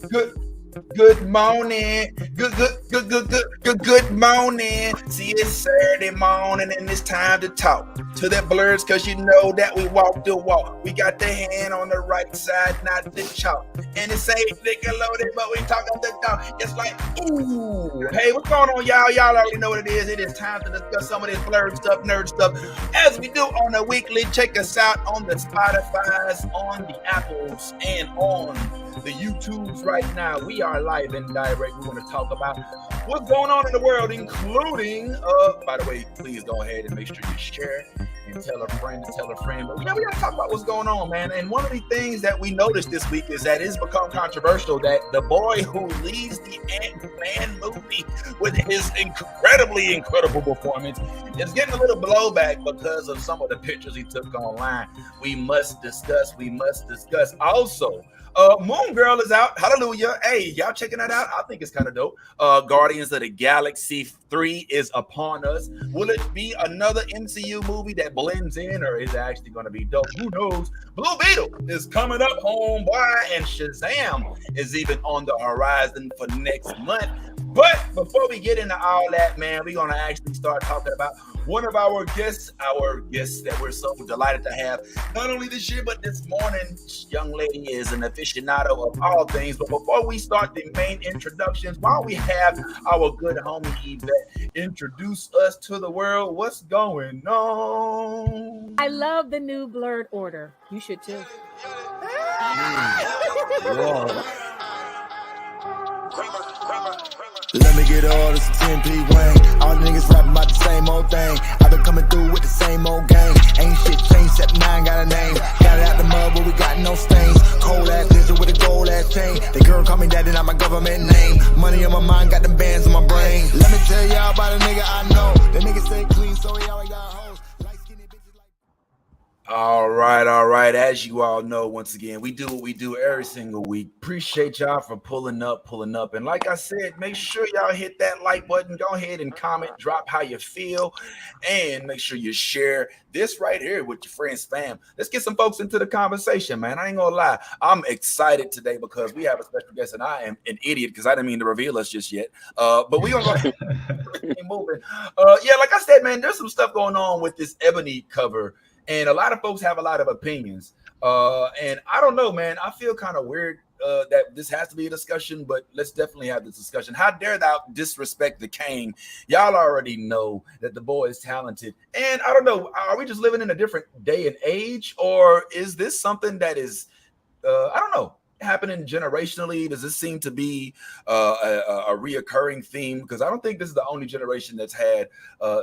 Good good morning. Good morning. See, it's Saturday morning and it's time to talk to the blurs because you know that we walk the walk. We got the hand on the right side, not the chalk. And it ain't Nickelodeon, but we talking the dog. It's like, ooh. Hey, what's going on, y'all? Y'all already know what it is. It is time to discuss some of this blurred stuff, nerd stuff, as we do on a weekly. Check us out on the Spotify's, on the Apples, and on the YouTubes right now. We are live and direct. We want to talk about what's going on in the world, including, by the way, please go ahead and make sure you share and tell a friend to tell a friend. But yeah, we got to talk about what's going on, man. And one of the things that we noticed this week is that it's become controversial that the boy who leads the Ant-Man movie with his incredible performance is getting a little blowback because of some of the pictures he took online. We must discuss. Also, Moon Girl is out. Hallelujah. Hey, y'all checking that out? I think it's kind of dope. Guardians of the Galaxy 3 is upon us. Will it be another MCU movie that blends in, or is it actually going to be dope? Who knows? Blue Beetle is coming up, homeboy, and Shazam is even on the horizon for next month. But before we get into all that, man, we're going to actually start talking about one of our guests that we're so delighted to have, not only this year, but this morning. Young lady is an aficionado of all things. But before we start the main introductions, why don't we have our good homie Yvette introduce us to the world? What's going on? I love the new blurred order. You should too. Whoa. Let me get all this 10p Wayne. All the niggas rapping about the same old thing. I've been coming through with the same old gang. Ain't shit changed except mine got a name. Got it out the mud but we got no stains. Cold ass nigga with a gold ass chain. The girl call me daddy, not my government name. Money on my mind, got them bands on my brain. Let me tell y'all about a nigga I know. The nigga stay clean so he always got hoes. Light skinny bitches like. All right. As you all know, once again, we do what we do every single week. Appreciate y'all for pulling up. And like I said, make sure y'all hit that like button. Go ahead and comment, drop how you feel, and make sure you share this right here with your friends, fam. Let's get some folks into the conversation, man. I ain't gonna lie. I'm excited today because we have a special guest, and I am an idiot because I didn't mean to reveal us just yet. But we gonna go ahead and keep moving. Yeah, like I said, man, there's some stuff going on with this Ebony cover. And a lot of folks have a lot of opinions. And I don't know, man. I feel kind of weird that this has to be a discussion, but let's definitely have this discussion. How dare thou disrespect the Kane? Y'all already know that the boy is talented. And I don't know, are we just living in a different day and age? Or is this something that is, I don't know, happening generationally? Does this seem to be a reoccurring theme? Because I don't think this is the only generation that's had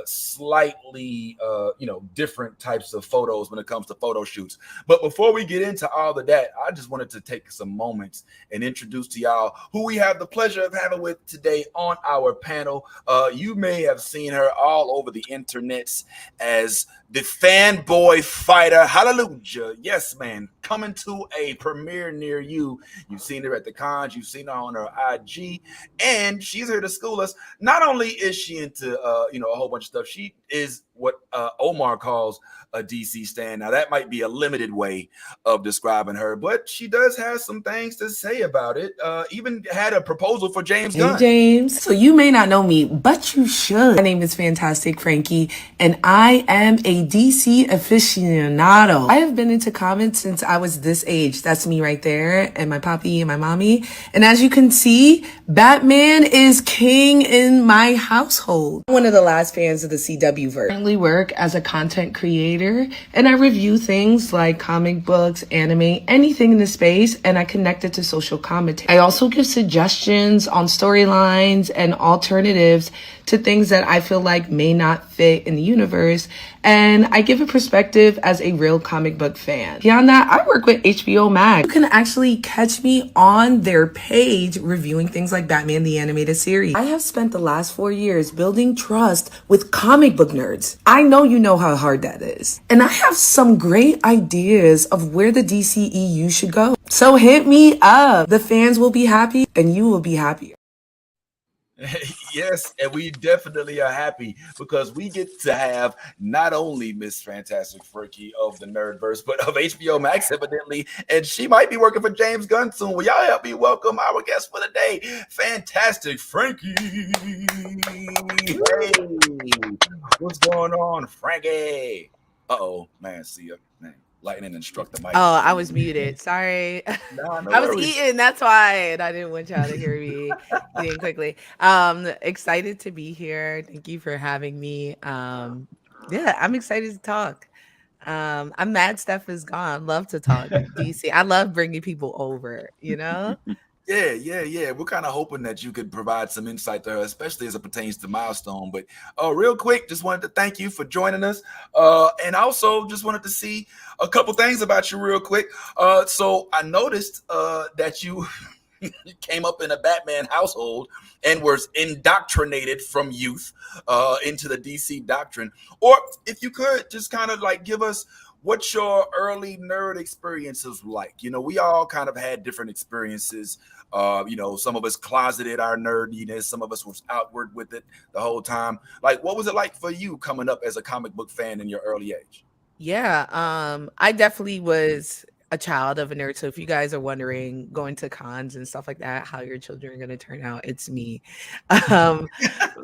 slightly different types of photos when it comes to photo shoots. But before we get into all of that, I just wanted to take some moments and introduce to y'all who we have the pleasure of having with today on our panel. You may have seen her all over the internets as the fanboy fighter. Hallelujah. Yes, man. Coming to a premiere near you. You've seen her at the cons. You've seen her on her IG. And she's here to school us. Not only is she into, a whole bunch of stuff, she is what Omar calls a DC stan. Now, that might be a limited way of describing her, but she does have some things to say about it. Even had a proposal for James Gunn. Hey, James. So you may not know me, but you should. My name is Fantastic Frankey, and I am a DC aficionado. I have been into comics since I was this age. That's me right there, and my papi and my mommy. And as you can see, Batman is king in my household. I'm one of the last fans of the CW verse. I currently work as a content creator, and I review things like comic books, anime, anything in the space, and I connect it to social commentary. I also give suggestions on storylines and alternatives to things that I feel like may not fit in the universe, and I give a perspective as a real comic book fan. Beyond that, I work with HBO Max. You can actually catch me on their page reviewing things like Batman the Animated Series. I have spent the last 4 years building trust with comic book nerds. I know you know how hard that is. And I have some great ideas of where the DCEU should go. So hit me up. The fans will be happy and you will be happier. Yes, and we definitely are happy because we get to have not only Miss Fantastic Frankie of the Nerdverse, but of HBO Max, evidently, and she might be working for James Gunn soon. Will y'all help me welcome our guest for the day, Fantastic Frankie? Hey, what's going on, Frankie? Uh-oh, man, see ya, man. Lightning and struck the mic. Oh, I was muted. Sorry. Nah, no I was worries. eating. That's why. And I didn't want y'all to hear me eating quickly. Excited to be here. Thank you for having me. Yeah, I'm excited to talk. I'm mad Steph is gone. Love to talk DC. I love bringing people over, you know? Yeah. We're kind of hoping that you could provide some insight to her, especially as it pertains to Milestone. But real quick, just wanted to thank you for joining us. And also just wanted to see a couple things about you real quick. So I noticed that you came up in a Batman household and was indoctrinated from youth into the DC doctrine. Or if you could just kind of like give us what your early nerd experiences like. You know, we all kind of had different experiences. Some of us closeted our nerdiness, some of us was outward with it the whole time. Like, what was it like for you coming up as a comic book fan in your early age? Yeah, I definitely was a child of a nerd. So if you guys are wondering, going to cons and stuff like that, how your children are gonna turn out, it's me. Um,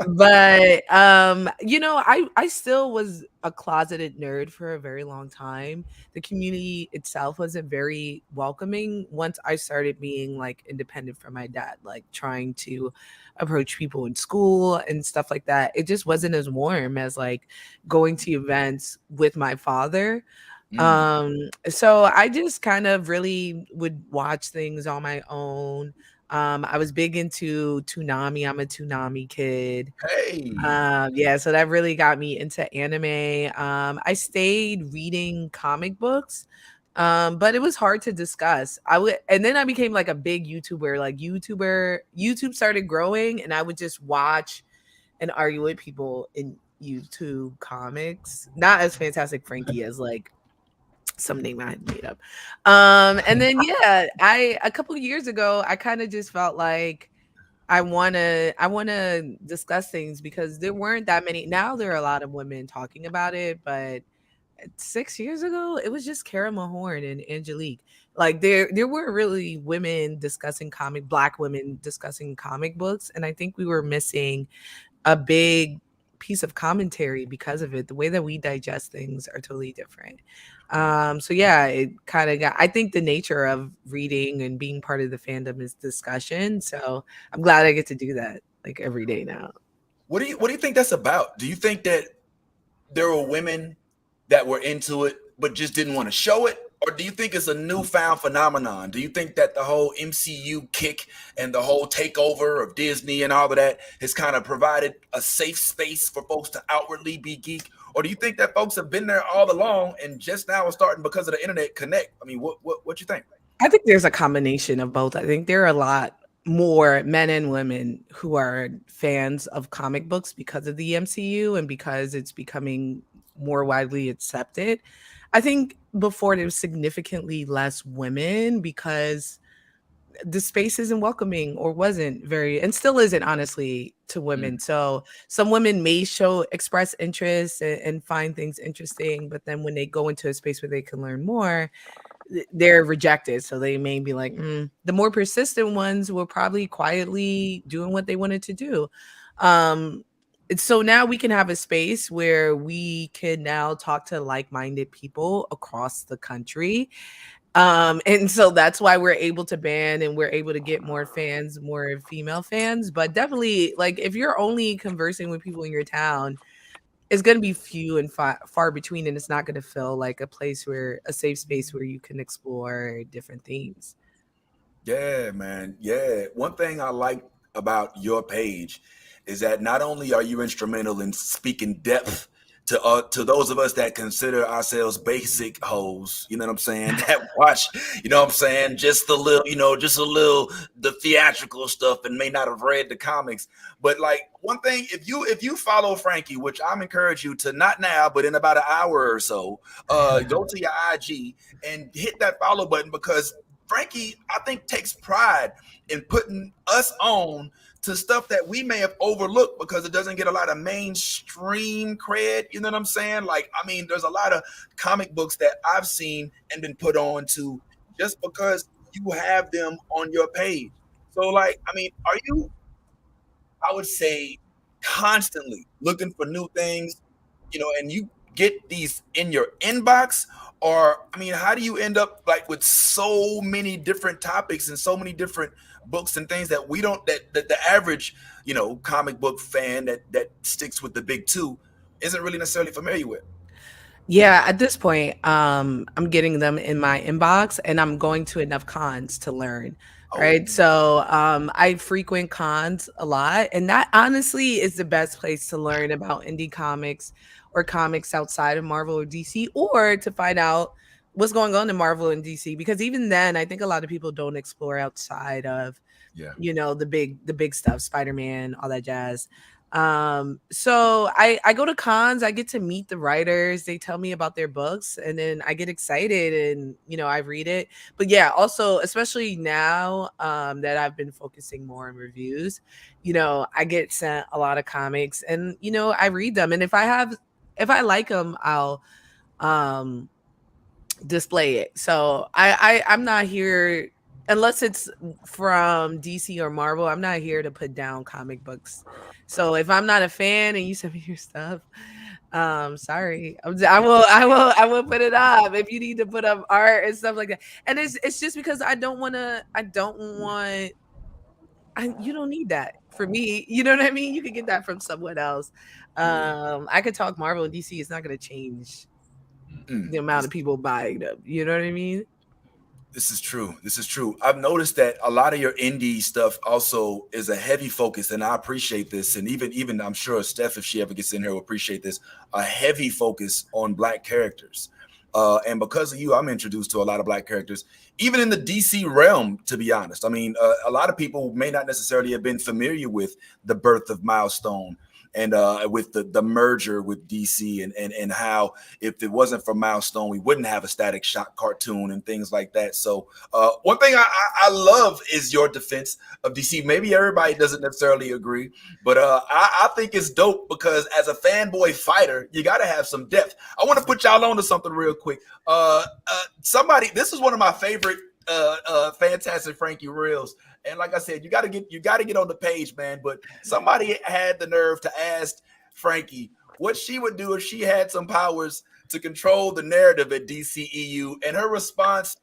but I still was a closeted nerd for a very long time. The community itself wasn't very welcoming once I started being like independent from my dad, like trying to approach people in school and stuff like that. It just wasn't as warm as like going to events with my father. Mm. So I just kind of really would watch things on my own. I was big into Toonami. I'm a Toonami kid. Hey. Yeah, so that really got me into anime. I stayed reading comic books, but it was hard to discuss. And then I became like a big YouTuber. YouTube started growing, and I would just watch and argue with people in YouTube comics. Not as Fantastic Frankie as like some name I had made up. And then yeah, I a couple of years ago, I kind of just felt like I wanna discuss things because there weren't that many. Now there are a lot of women talking about it, but 6 years ago, it was just Kara Mahorn and Angelique. Like there weren't really women discussing black women discussing comic books, and I think we were missing a big piece of commentary because of it. The way that we digest things are totally different. So yeah, it kind of got, I think the nature of reading and being part of the fandom is discussion. So I'm glad I get to do that like every day now. What do you think that's about? Do you think that there were women that were into it but just didn't want to show it? Or do you think it's a newfound phenomenon? Do you think that the whole MCU kick and the whole takeover of Disney and all of that has kind of provided a safe space for folks to outwardly be geek? Or do you think that folks have been there all along and just now are starting because of the internet connect? I mean, what you think? I think there's a combination of both. I think there are a lot more men and women who are fans of comic books because of the MCU and because it's becoming more widely accepted. I think before there was significantly less women because the space isn't welcoming or wasn't very, and still isn't, honestly, to women. So some women may express interest and find things interesting, but then when they go into a space where they can learn more, they're rejected. So they may be like, the more persistent ones were probably quietly doing what they wanted to do. So now we can have a space where we can now talk to like-minded people across the country. And so that's why we're able to ban and we're able to get more fans, more female fans. But definitely, like, if you're only conversing with people in your town, it's going to be few and far between, and it's not going to feel like a safe space where you can explore different themes. Yeah, man. Yeah. One thing I like about your page is that not only are you instrumental in speaking depth to those of us that consider ourselves basic hoes, you know what I'm saying? That watch, you know what I'm saying, just a little, just a little the theatrical stuff and may not have read the comics. But like one thing, if you follow Frankie, which I'm encourage you to, not now, but in about an hour or so, go to your IG and hit that follow button because Frankie, I think, takes pride in putting us on to stuff that we may have overlooked because it doesn't get a lot of mainstream cred. You know what I'm saying? Like, I mean, there's a lot of comic books that I've seen and been put on to just because you have them on your page. So, like, I mean, are you, I would say, constantly looking for new things, and you get these in your inbox? Or, I mean, how do you end up like with so many different topics and so many different books and things that we don't, that the average, comic book fan that sticks with the big two isn't really necessarily familiar with? Yeah, at this point, I'm getting them in my inbox and I'm going to enough cons to learn. Oh, Right. So I frequent cons a lot. And that honestly is the best place to learn about indie comics or comics outside of Marvel or DC, or to find out what's going on in Marvel and DC. Because even then, I think a lot of people don't explore outside of yeah. the big stuff, Spider-Man, all that jazz. So I go to cons, I get to meet the writers, they tell me about their books, and then I get excited and I read it. But yeah, also especially now that I've been focusing more on reviews, I get sent a lot of comics, and I read them, and if I like them, I'll um display it. So I'm not here unless it's from DC or Marvel. I'm not here to put down comic books. So if I'm not a fan and you send me your stuff, sorry, I will put it up if you need to put up art and stuff like that. And it's just because I don't want you don't need that for me. You know what I mean? You could get that from someone else. I could talk Marvel and DC. It's not going to change the amount of people buying them. You know what I mean? This is true. This is true. I've noticed that a lot of your indie stuff also is a heavy focus, and I appreciate this. And even I'm sure Steph, if she ever gets in here, will appreciate this. A heavy focus on Black characters. And because of you, I'm introduced to a lot of Black characters, even in the DC realm, to be honest. I mean, a lot of people may not necessarily have been familiar with the birth of Milestone and with the merger with DC and how if it wasn't for Milestone, we wouldn't have a Static Shock cartoon and things like that. So one thing I love is your defense of DC. Maybe everybody doesn't necessarily agree, but I think it's dope because as a fanboy fighter, you got to have some depth. I want to put y'all on to something real quick. This is one of my favorite Fantastic Frankey reels. And like I said, you got to get on the page, man. But somebody had the nerve to ask Frankey what she would do if she had some powers to control the narrative at DCEU, and her response.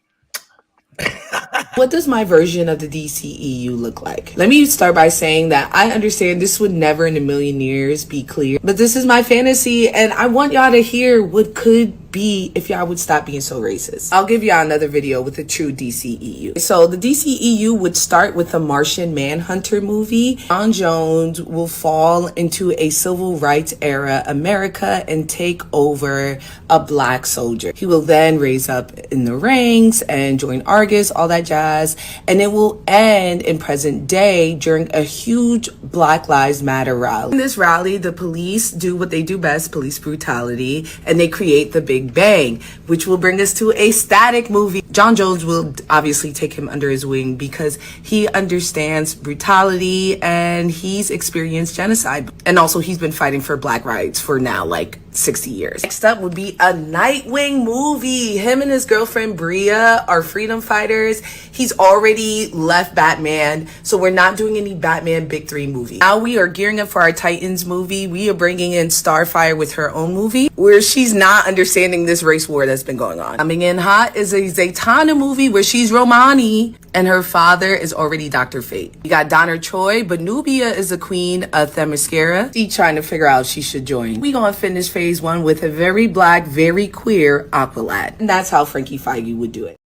What does my version of the DCEU look like? Let me start by saying that I understand this would never in a million years be clear, but this is my fantasy, and I want y'all to hear what could be if y'all would stop being so racist. I'll give y'all another video with a true DCEU. So the DCEU would start with the Martian Manhunter movie. John Jones will fall into a civil rights era America and take over a Black soldier. He will then raise up in the ranks and join Argus, all that jazz, and it will end in present day during a huge Black Lives Matter rally. In this rally, the police do what they do best, police brutality, and they create the Big Bang, which will bring us to a Static movie. John Jones will obviously take him under his wing because he understands brutality and he's experienced genocide. And also he's been fighting for Black rights for now like 60 years. Next up would be a Nightwing movie. Him and his girlfriend Bria are freedom fighters. He's already left Batman, so we're not doing any Batman Big Three movie. Now we are gearing up for our Titans movie. We are bringing in Starfire with her own movie where she's not understanding this race war that's been going on. Coming in hot is a Zatanna movie where she's Romani and her father is already Dr. Fate. You got Donner Choi, but Nubia is the queen of Themyscira. She's trying to figure out she should join. We gonna finish phase one with a very Black, very queer Aqualad. And that's how Frankey Feige would do it.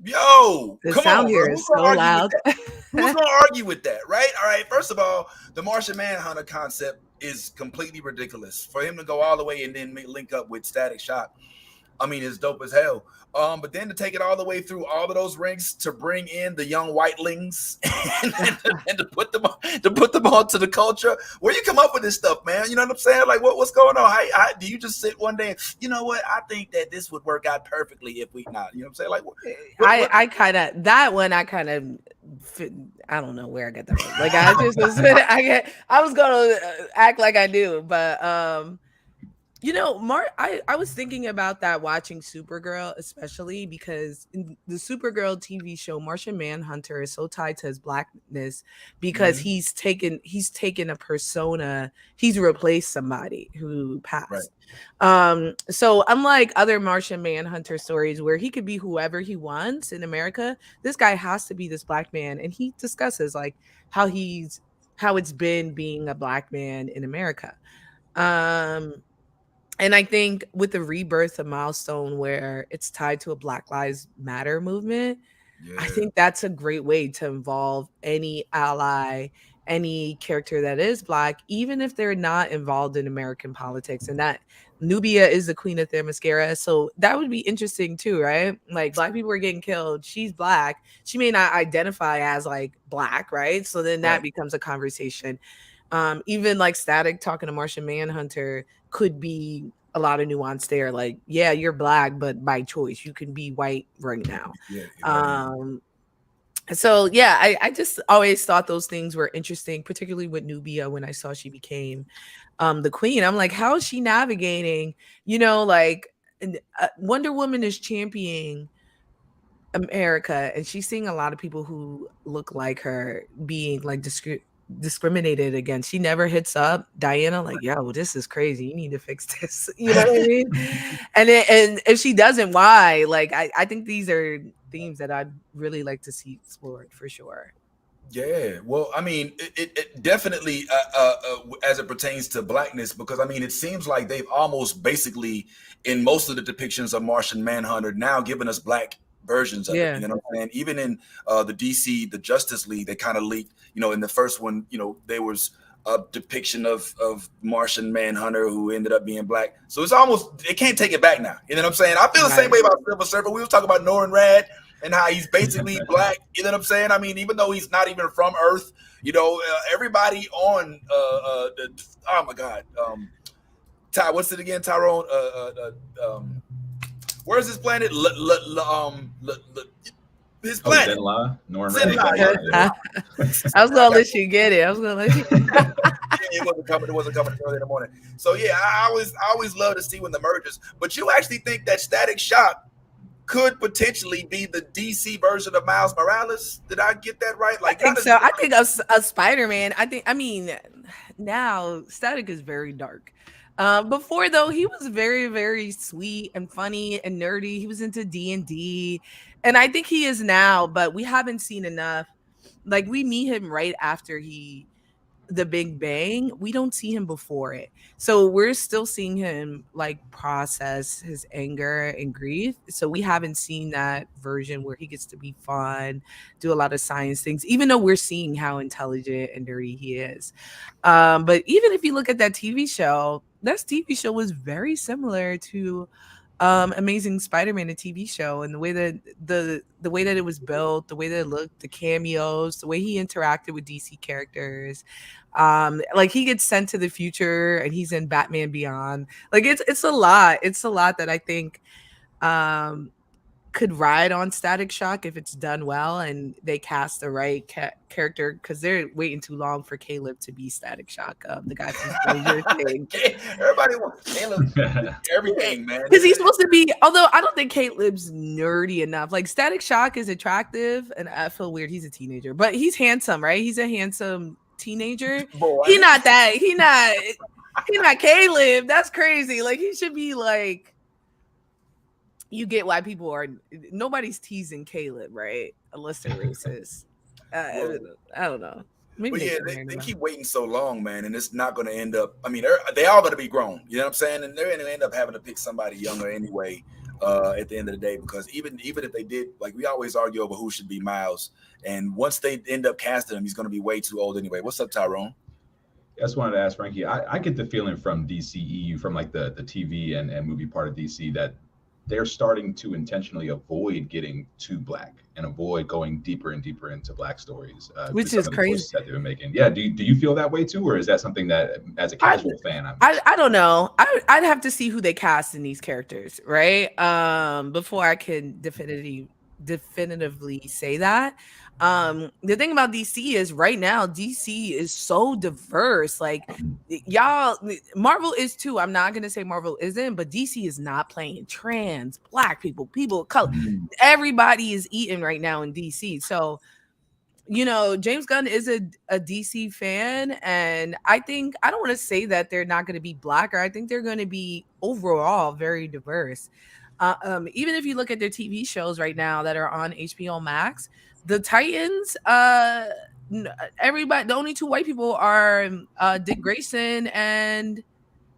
Yo, The come sound on, here bro. is so loud. Who's gonna argue with that, right? All right. First of all, the Martian Manhunter concept is completely ridiculous. For him to go all the way and then link up with Static Shock, I mean, it's dope as hell. But then to take it all the way through all of those ranks to bring in the young whitelings and to put them onto the culture. Where you come up with this stuff, man? You know what I'm saying? Like, what's going on? How do you just sit one day and, you know what? I think that this would work out perfectly if we not. You know what I'm saying? Like, I kind of I don't know where I get that from. Like I was gonna act like I do, but you know, I was thinking about that watching Supergirl, especially because in the Supergirl TV show, Martian Manhunter is so tied to his blackness because he's taken a persona, he's replaced somebody who passed. Right. So unlike other Martian Manhunter stories where he could be whoever he wants in America, this guy has to be this black man, and he discusses like how it's been being a black man in America. And I think with the rebirth of Milestone, where it's tied to a Black Lives Matter movement, I think that's a great way to involve any ally, any character that is Black, even if they're not involved in American politics. And that Nubia is the queen of Themyscira. So that would be interesting too, right? Like Black people are getting killed. She's Black. She may not identify as like Black, right? So then that becomes a conversation. Even like Static talking to Martian Manhunter could be a lot of nuance there. Like, yeah, you're Black, but by choice, you can be white right now. So yeah, I just always thought those things were interesting, particularly with Nubia when I saw she became the queen. I'm like, how is she navigating? You know, like Wonder Woman is championing America, and she's seeing a lot of people who look like her being like discriminated against. She never hits up Diana like, yo, this is crazy, you need to fix this. You know what I mean? And if she doesn't, why? Like I think these are themes that I'd really like to see explored for sure. Yeah, well, I mean, it definitely as it pertains to Blackness, because I mean, it seems like they've almost basically in most of the depictions of Martian Manhunter now given us Black versions of it. You know what I'm saying? Even in the DC, the Justice League, they kind of leaked, you know, in the first one, you know, there was a depiction of Martian Manhunter who ended up being Black. So it's almost, it can't take it back now. You know what I'm saying? I feel the same way about Silver Surfer. We were talking about Norrin Rad and how he's basically Black. You know what I'm saying? I mean, even though he's not even from Earth, you know, everybody on oh my God, Ty, what's it again? Tyrone, where's his planet? His planet. Norrin Rad. I was gonna let you get it. It wasn't coming early in the morning. So yeah, I always love to see when the mergers. But you actually think that Static Shock could potentially be the DC version of Miles Morales? Did I get that right? Like, I think so. I think a Spider-Man. I mean, now Static is very dark. Before though, he was very, very sweet and funny and nerdy. He was into D&D, and I think he is now, but we haven't seen enough. Like, we meet him right after the Big Bang. We don't see him before it, so we're still seeing him like process his anger and grief. So we haven't seen that version where he gets to be fun, do a lot of science things, even though we're seeing how intelligent and nerdy he is. But even if you look at that TV show was very similar to Amazing Spider-Man, a TV show, and the way that the way that it was built, the way that it looked, the cameos, the way he interacted with DC characters. Like, he gets sent to the future and he's in Batman Beyond. Like, it's a lot. It's a lot that I think could ride on Static Shock if it's done well and they cast the right character, because they're waiting too long for Caleb to be Static Shock, the guy from Stranger Things. Everybody wants Caleb everything, man. Because he's supposed to be, although I don't think Caleb's nerdy enough. Like, Static Shock is attractive, and I feel weird. He's a teenager, but he's handsome, right? He's a handsome teenager. Boy. He's not Caleb. That's crazy. Like, he should be like, you get why people are, nobody's teasing Caleb, right? Unless they're racist. I don't know. Maybe they keep waiting so long, man, and it's not going to end up. I mean, they all going to be grown. You know what I'm saying? And they're going to end up having to pick somebody younger anyway. At the end of the day, because even if they did, like, we always argue over who should be Miles, and once they end up casting him, he's going to be way too old anyway. What's up, Tyrone? I just wanted to ask Frankie. I get the feeling from DCEU, from like the TV and movie part of DC, that they're starting to intentionally avoid getting too black and avoid going deeper and deeper into black stories, Which through is some of the crazy. choices that they've been making. Yeah, do you feel that way too, or is that something that, as a casual fan, I don't know. I'd have to see who they cast in these characters, right? Before I can definitively say that. The thing about DC is right now DC is so diverse. Like y'all, Marvel is too. I'm not gonna say Marvel isn't, but DC is not playing trans, black people, people of color. Everybody is eating right now in DC. So James Gunn is a DC fan, and I think I don't want to say that they're not going to be blacker. I think they're going to be overall very diverse. Even if you look at their TV shows right now that are on HBO Max, the Titans, everybody, the only two white people are Dick Grayson and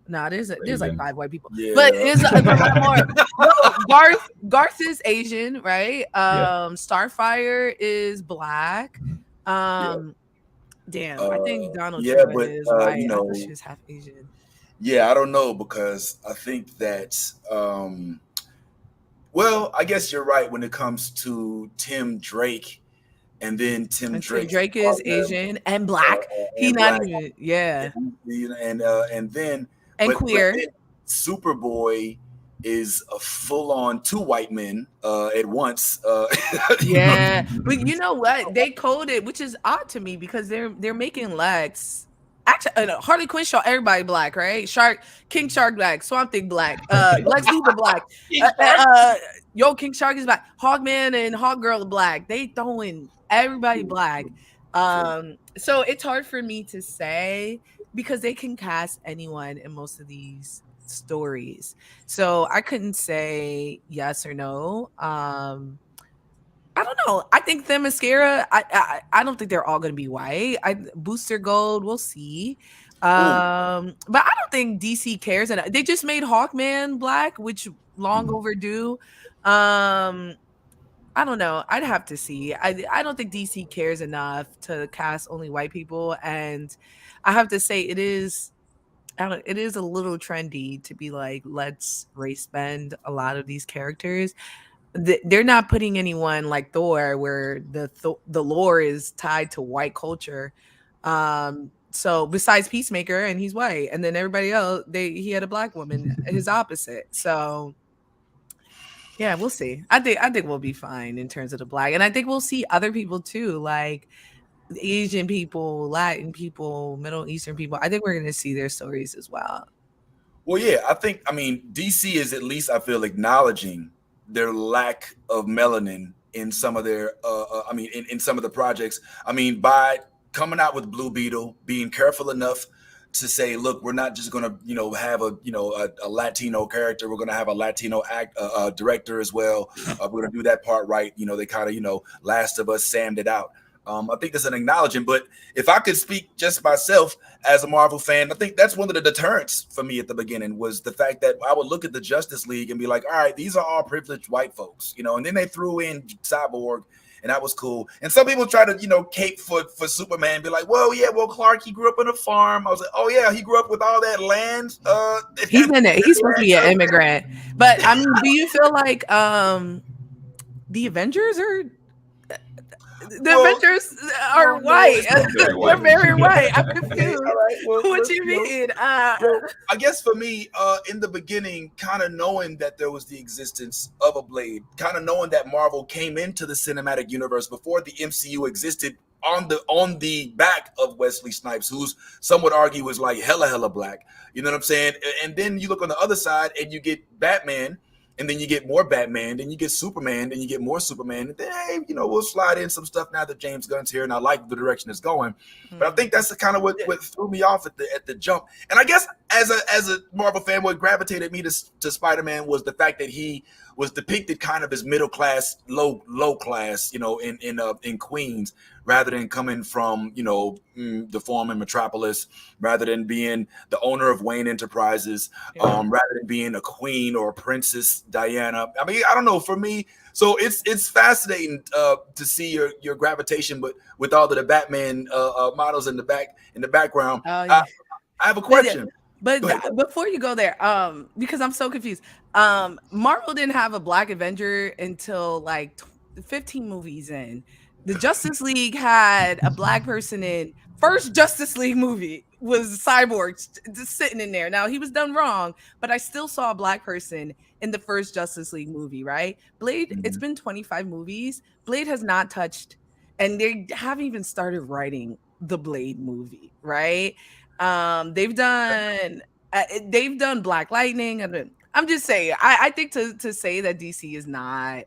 there's like 5 white people, Yeah. but it's a lot more. No, Garth is Asian, right? Starfire is black. Damn, I think Donald Trump is white. I thought she was half Asian. Yeah, I don't know, because I think that well, I guess you're right when it comes to Tim Drake, and then Tim Drake is Asian and black. He not even and then and queer. But Superboy is a full-on 2 white men at once. Yeah, but you know what? They coded, which is odd to me, because they're making Lex. Actually, Harley Quinn show everybody black, right? King Shark black, Swamp Thing black, Lex Luthor black, King Shark is black, Hawkman and Hawkgirl black. They throwing everybody black. So it's hard for me to say, because they can cast anyone in most of these stories. So I couldn't say yes or no. I don't know. I think the mascara, I don't think they're all going to be white. Booster Gold, we'll see. But I don't think DC cares. And they just made Hawkman black, which long overdue. I don't know. I'd have to see. I don't think DC cares enough to cast only white people. And I have to say it is a little trendy to be like, let's race bend a lot of these characters. They're not putting anyone like Thor, where the lore is tied to white culture. So besides Peacemaker, and he's white, and then everybody else, he had a black woman, his opposite. So yeah, we'll see. I think we'll be fine in terms of the black, and I think we'll see other people too, like Asian people, Latin people, Middle Eastern people. I think we're going to see their stories as well. Well, yeah, I mean, DC is, at least I feel, acknowledging their lack of melanin in some of their, in some of the projects. I mean, by coming out with Blue Beetle, being careful enough to say, look, we're not just going to, have a Latino character. We're going to have a Latino director as well. We're going to do that part right. They kind of, Last of Us Sammed it out. I think that's an acknowledgement. But if I could speak just myself as a Marvel fan, I think that's one of the deterrents for me at the beginning, was the fact that I would look at the Justice League and be like, all right, these are all privileged white folks, and then they threw in Cyborg, and that was cool. And some people try to, cape for Superman and be like, well, yeah, Clark, he grew up on a farm. I was like, oh yeah, he grew up with all that land. He's in it. He's supposed to be an immigrant. But I mean, do you feel like the Avengers are Avengers are white? They're very white. I'm confused. Right, what you mean? I guess for me, in the beginning, kind of knowing that there was the existence of a Blade, kind of knowing that Marvel came into the cinematic universe before the MCU existed, on the back of Wesley Snipes, who's, some would argue, was like hella black. You know what I'm saying? And then you look on the other side and you get Batman, and then you get more Batman, then you get Superman, then you get more Superman. And then, hey, we'll slide in some stuff now that James Gunn's here, and I like the direction it's going. But I think that's the kind of what threw me off at the jump. And I guess as a Marvel fan, what gravitated me to Spider-Man was the fact that he was depicted kind of as middle class, low class, in Queens, rather than coming from, the former Metropolis, rather than being the owner of Wayne Enterprises, rather than being a queen or a Princess Diana. I mean, I don't know, for me. So it's fascinating to see your gravitation with all of the Batman models in the background. Oh, yeah. I have a question. But Go ahead. before you go there, because I'm so confused. Marvel didn't have a Black Avenger until like 15 movies in. The Justice League had a Black person in. First Justice League movie was Cyborg just sitting in there. Now he was done wrong, but I still saw a Black person in the first Justice League movie, right? Blade, it's Mhm. been 25 movies. Blade has not touched, and they haven't even started writing the Blade movie, right? They've done Black Lightning. I'm just saying. I think to say that DC is not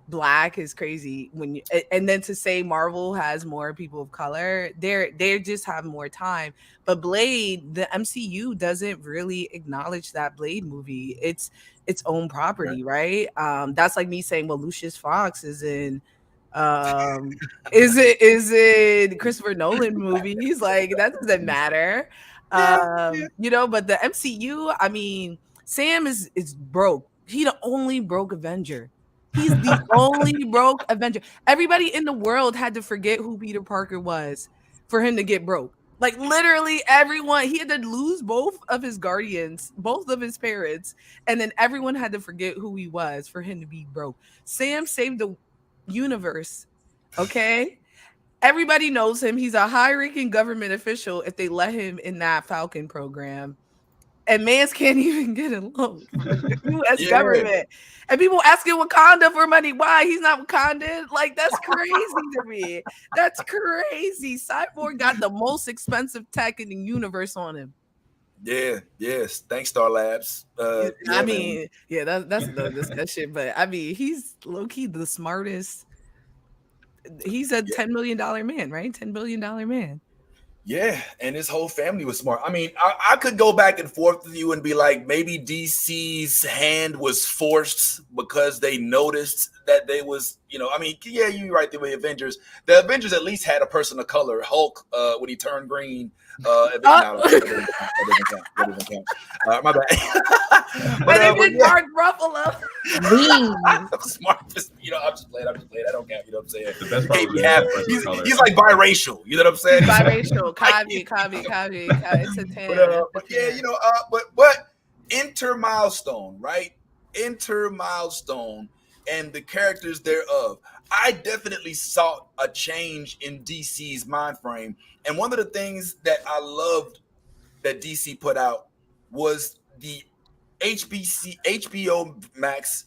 black is crazy when you and then to say Marvel has more people of color, they just have more time. But Blade, the MCU doesn't really acknowledge that Blade movie. It's its own property, right? That's like me saying, well, Lucius Fox is in um is it Christopher Nolan movies? Like that doesn't matter. Yeah, yeah. But the MCU, I mean, Sam is broke. He the only broke Avenger. He's the only broke Avenger. Everybody in the world had to forget who Peter Parker was for him to get broke. Like literally everyone, he had to lose both of his guardians, both of his parents, and then everyone had to forget who he was for him to be broke. Sam saved the universe. Okay? Everybody knows him. He's a high-ranking government official if they let him in that Falcon program. And mans can't even get a loan from the US Yeah. government. And people asking Wakanda for money. Why? He's not Wakandan. Like, that's crazy to me. That's crazy. Cyborg got the most expensive tech in the universe on him. Yeah, yes. Thanks, Star Labs. I Yeah, mean, man. yeah, that's another discussion. But I mean, he's low-key the smartest. He's a Yeah. $10 million man, right? $10 billion man. Yeah, and his whole family was smart. I mean, I could go back and forth with you and be like, maybe DC's hand was forced because they noticed that they was, I mean, yeah, you're right. The Avengers at least had a person of color. Hulk, when he turned green. No, that doesn't count. My bad. But Mark Ruffalo. I'm smart. I'm just playing. I don't count. You know what I'm saying? The best part was He's like biracial. You know what I'm saying? Biracial. Kavi. It's a 10. But yeah, but enter milestone, right? Enter milestone and the characters thereof. I definitely saw a change in DC's mind frame. And one of the things that I loved that DC put out was the HBO Max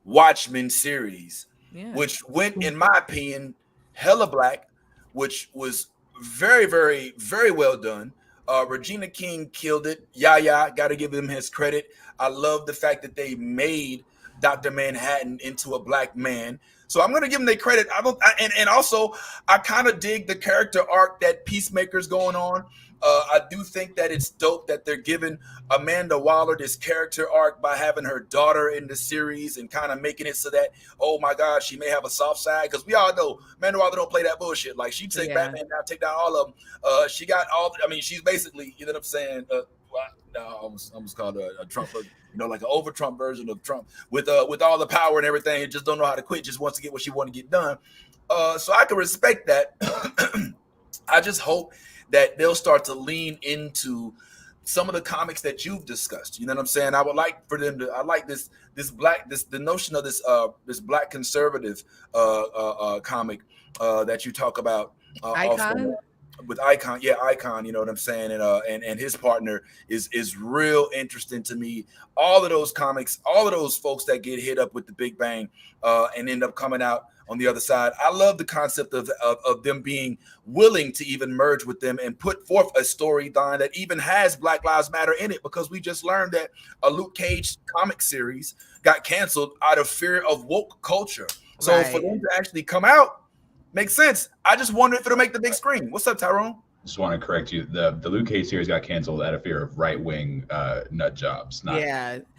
Watchmen series, which went, in my opinion, hella black, which was very, very, very well done. Regina King killed it. Yaya, got to give him his credit. I love the fact that they made Dr. Manhattan into a black man. So I'm going to give them their credit. And also, I kind of dig the character arc that Peacemaker's going on. I do think that it's dope that they're giving Amanda Waller this character arc by having her daughter in the series and kind of making it so that, oh my God, she may have a soft side. Because we all know Amanda Waller don't play that bullshit. Like, she take Batman down, take down all of them. She got all, I mean, she's basically, you know what I'm saying? I almost called a Trump, like an over Trump version of Trump with all the power and everything. Just don't know how to quit. Just wants to get what she want to get done. So I can respect that. I just hope that they'll start to lean into some of the comics that you've discussed. You know what I'm saying? I would like for them to. I like the notion of this black conservative comic that you talk about. Icon. With Icon, Icon, you know what I'm saying, and his partner is real interesting to me. All of those comics, all of those folks that get hit up with the Big Bang and end up coming out on the other side. I love the concept of them being willing to even merge with them and put forth a storyline that even has Black Lives Matter in it, because we just learned that a Luke Cage comic series got canceled out of fear of woke culture. So for them to actually come out makes sense. I just wonder if it'll make the big screen. What's up, Tyrone? Just want to correct you. The Luke Cage series got canceled out of fear of right-wing nut jobs, not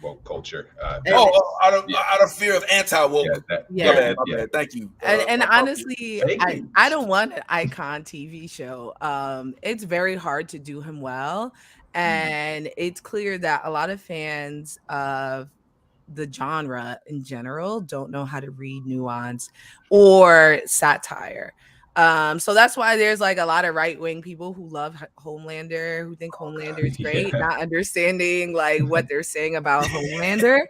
woke culture. Out of fear of anti-woke. Yeah, thank you. And honestly, I don't want an Icon TV show. It's very hard to do him well. And it's clear that a lot of fans of the genre in general don't know how to read nuance or satire. So that's why there's like a lot of right-wing people who love Homelander, who think Homelander is great, not understanding like what they're saying about Homelander.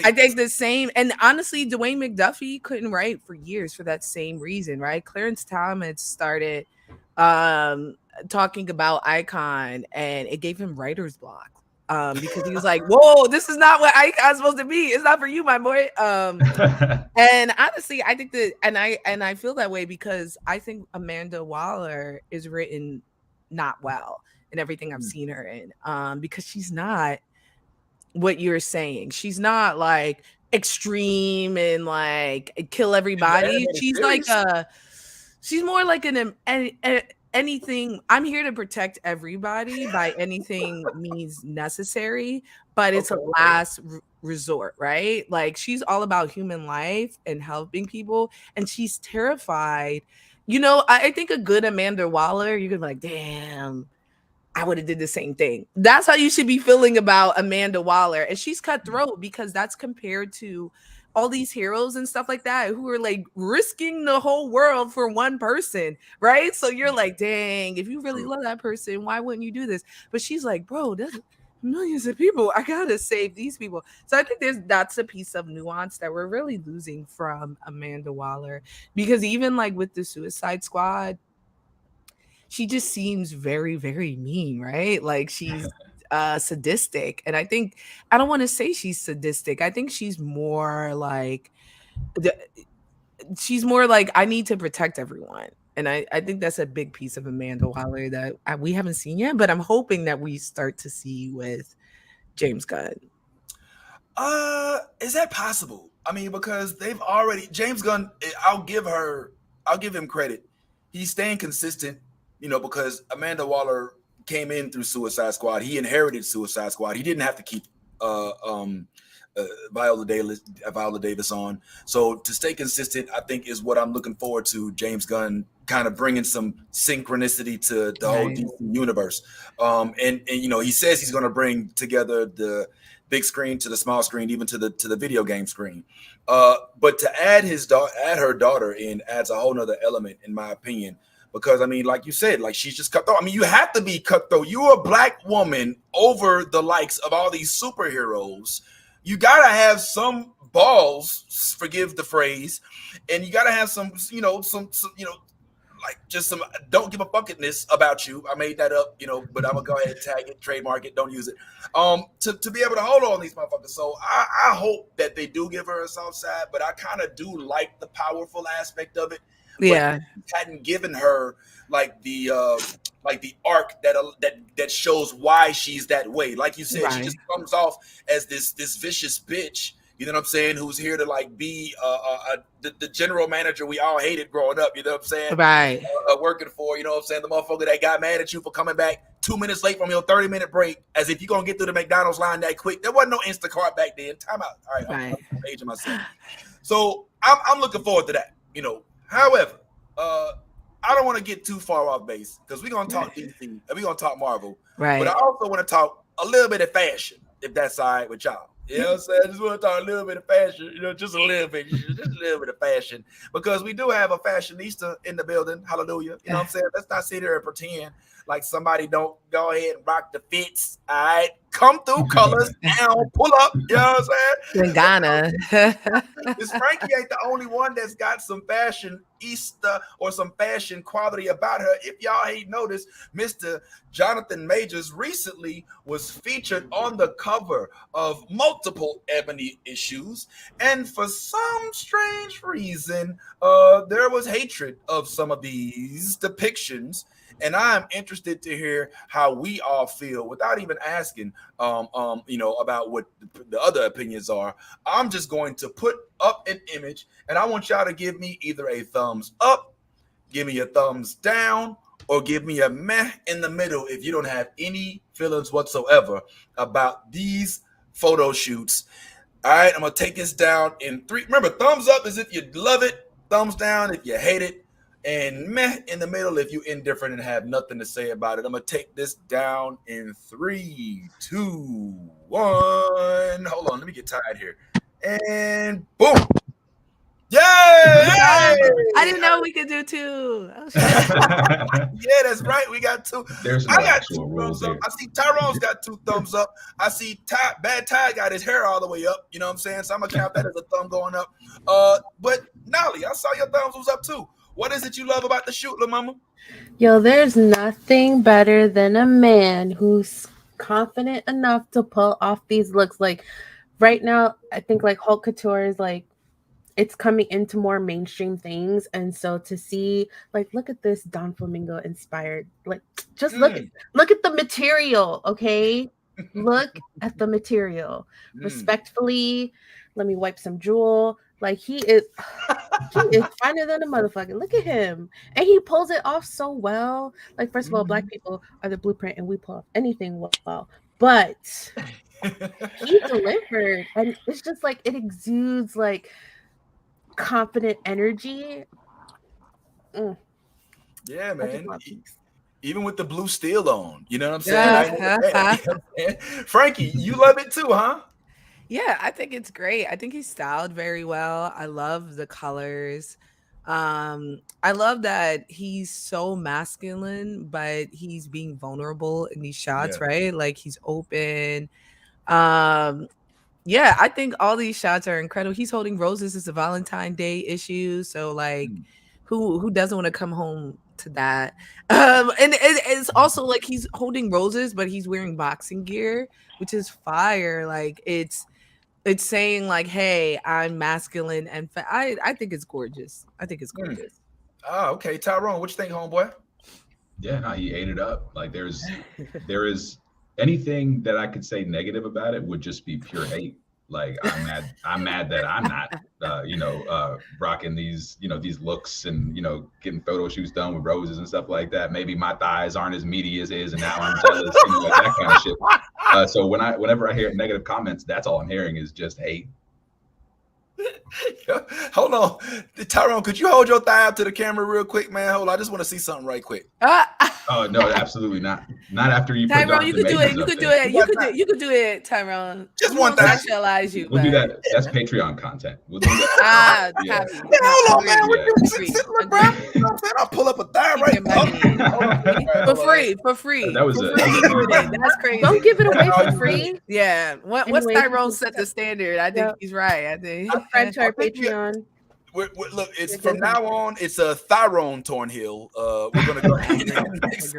I think the same, and honestly, Dwayne McDuffie couldn't write for years for that same reason, right? Clarence Thomas started talking about Icon, and it gave him writer's block. Because he was like, whoa, this is not what Icon's supposed to be. It's not for you, my boy. And honestly, I think that, and I feel that way because I think Amanda Waller is written not well in everything I've seen her in. Because she's not what you're saying. She's not like extreme and like kill everybody. She's like she's more like anything. I'm here to protect everybody by anything means necessary, but it's a last resort, right? Like she's all about human life and helping people, and she's terrified. You know, I think a good Amanda Waller, you could be like, damn, I would have did the same thing. That's how you should be feeling about Amanda Waller. And she's cutthroat because that's compared to all these heroes and stuff like that who are like risking the whole world for one person, right? So you're like, dang, if you really love that person, why wouldn't you do this? But she's like, bro, there's millions of people. I gotta save these people. So I think that's a piece of nuance that we're really losing from Amanda Waller. Because even like with the Suicide Squad, she just seems very, very mean, right? Like she's sadistic. And I don't want to say she's sadistic. I think she's more like I need to protect everyone. And I think that's a big piece of Amanda Waller that we haven't seen yet, but I'm hoping that we start to see with James Gunn. Is that possible? I mean, because James Gunn, I'll give him credit. He's staying consistent. You know, because Amanda Waller came in through Suicide Squad. He inherited Suicide Squad. He didn't have to keep Viola Davis on. So to stay consistent, I think is what I'm looking forward to. James Gunn kind of bringing some synchronicity to the whole DC universe. And you know, he says he's going to bring together the big screen to the small screen, even to the video game screen. But to add her daughter in adds a whole nother element, in my opinion. Because, I mean, like you said, like she's just cutthroat. I mean, you have to be cutthroat. You're a black woman over the likes of all these superheroes. You got to have some balls, forgive the phrase, and you got to have some like just some don't give a fuckness about you. I made that up, but I'm going to go ahead and tag it, trademark it, don't use it. To be able to hold on these motherfuckers. So I hope that they do give her a soft side, but I kind of do like the powerful aspect of it. Yeah, hadn't given her like the arc that shows why she's that way. Like you said, she just comes off as this vicious bitch. You know what I'm saying? Who's here to like be the general manager we all hated growing up. You know what I'm saying? Right. Working for, you know what I'm saying, the motherfucker that got mad at you for coming back 2 minutes late from your 30-minute break, as if you're gonna get through the McDonald's line that quick. There wasn't no Instacart back then. Time out. All right. I'm aging myself. So I'm looking forward to that. However, I don't want to get too far off base because we're going to talk DC and we're going to talk Marvel. Right. But I also want to talk a little bit of fashion, if that's all right with y'all. You know what I'm saying? I just want to talk a little bit of fashion, just a little bit of fashion, because we do have a fashionista in the building. Hallelujah. You know what I'm saying? Let's not sit here and pretend like somebody don't go ahead and rock the fits. All right. Come through colors down, pull up. You know what I'm saying? Ghana. This Frankey ain't the only one that's got some fashionista or some fashion quality about her. If y'all ain't noticed, Mr. Jonathan Majors recently was featured on the cover of multiple Ebony issues. And for some strange reason, there was hatred of some of these depictions. And I'm interested to hear how we all feel without even asking, about what the other opinions are. I'm just going to put up an image, and I want y'all to give me either a thumbs up, give me a thumbs down, or give me a meh in the middle if you don't have any feelings whatsoever about these photo shoots. All right, I'm going to take this down in 3. Remember, thumbs up is if you love it, thumbs down if you hate it, and meh in the middle if you're indifferent and have nothing to say about it. I'm going to take this down in 3, 2, 1. Hold on, let me get tired here. And boom. Yeah, I didn't know we could do 2. Oh, shit. yeah, that's right. We got 2. There's no I got actual 2 rules thumbs up. here. I see Tyrone's got 2 thumbs up. I see Bad Ty got his hair all the way up. You know what I'm saying? So I'm gonna count that as a thumb going up. But Nolly, I saw your thumbs was up too. What is it you love about the shoot, Lil Mama? Yo, there's nothing better than a man who's confident enough to pull off these looks. Like right now, I think like Haute Couture is like it's coming into more mainstream things, and so to see like look at this Don Flamingo inspired, like just look at the material, okay? Look at the material. Respectfully, let me wipe some jewel. Like he is finer than a motherfucker. Look at him. And he pulls it off so well. Like, first of all, Black people are the blueprint and we pull off anything well. But he delivered. And it's just like it exudes like confident energy. Yeah, man. Even with the blue steel on, you know what I'm saying? Yeah. Frankey, you love it too, huh? Yeah, I think it's great. I think he's styled very well. I love the colors. I love that he's so masculine, but he's being vulnerable in these shots, right? Like he's open. Yeah, I think all these shots are incredible. He's holding roses. It's a Valentine's Day issue, so like, who doesn't want to come home to that? And it's also like he's holding roses, but he's wearing boxing gear, which is fire. Like it's saying like, hey, I'm masculine, and I think it's gorgeous. I think it's gorgeous. Oh, okay. Tyrone, what you think, homeboy? Yeah, no, he ate it up. Like there is anything that I could say negative about it would just be pure hate. Like I'm mad that I'm not rocking these these looks and getting photo shoots done with roses and stuff like that. Maybe my thighs aren't as meaty as his, and now I'm jealous, like that kind of shit. So whenever I hear negative comments, that's all I'm hearing is just hate. Hold on, Tyrone, could you hold your thigh up to the camera real quick, man? Hold on, I just want to see something right quick. Oh no, absolutely not. Not after you. Tyrone, you could do it. You could do it. You could do it, Tyrone. Just one thing. Sexualize you. We'll do that. That's Patreon content. We'll do that. Yeah, hold on, man. Look, bro. You know what I'm saying? I'll pull up a thigh right for free. That was that's crazy. Don't give it away for free. Yeah. Once Tyrone set the standard, I think he's right. I think. Subscribe to our Patreon. Look, it's from now on. It's a Tyrone Tornhill. We're gonna go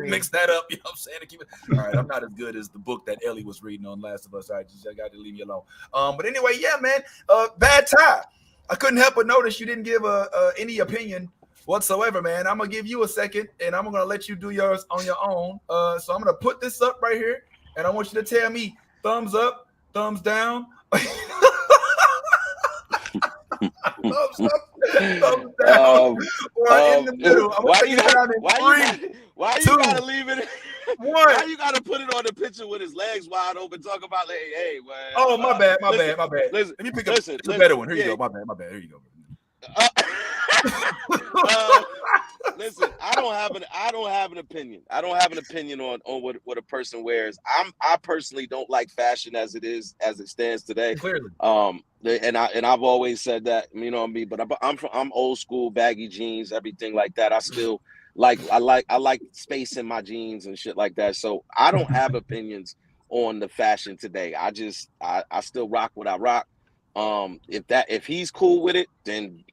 mix that up. You know what I'm saying? To keep it. All right, I'm not as good as the book that Ellie was reading on Last of Us. I got to leave me alone. But anyway, yeah, man. Bad Ty. I couldn't help but notice you didn't give any opinion whatsoever, man. I'm gonna give you a second, and I'm gonna let you do yours on your own. So I'm gonna put this up right here, and I want you to tell me thumbs up, thumbs down. Thumbs up, thumbs down, or in the middle. Why you gotta leave it? Why you gotta put it on the picture with his legs wide open? Talk about like, hey, man. Oh, my bad. Listen, let me pick up a better one. Here you go. My bad. Here you go. Listen, I don't have an opinion. I don't have an opinion on what a person wears. I personally don't like fashion as it stands today. Clearly. And I've always said that, you know what I mean? But I'm old school, baggy jeans, everything like that. I still I like space in my jeans and shit like that. So I don't have opinions on the fashion today. I still rock what I rock. If he's cool with it, then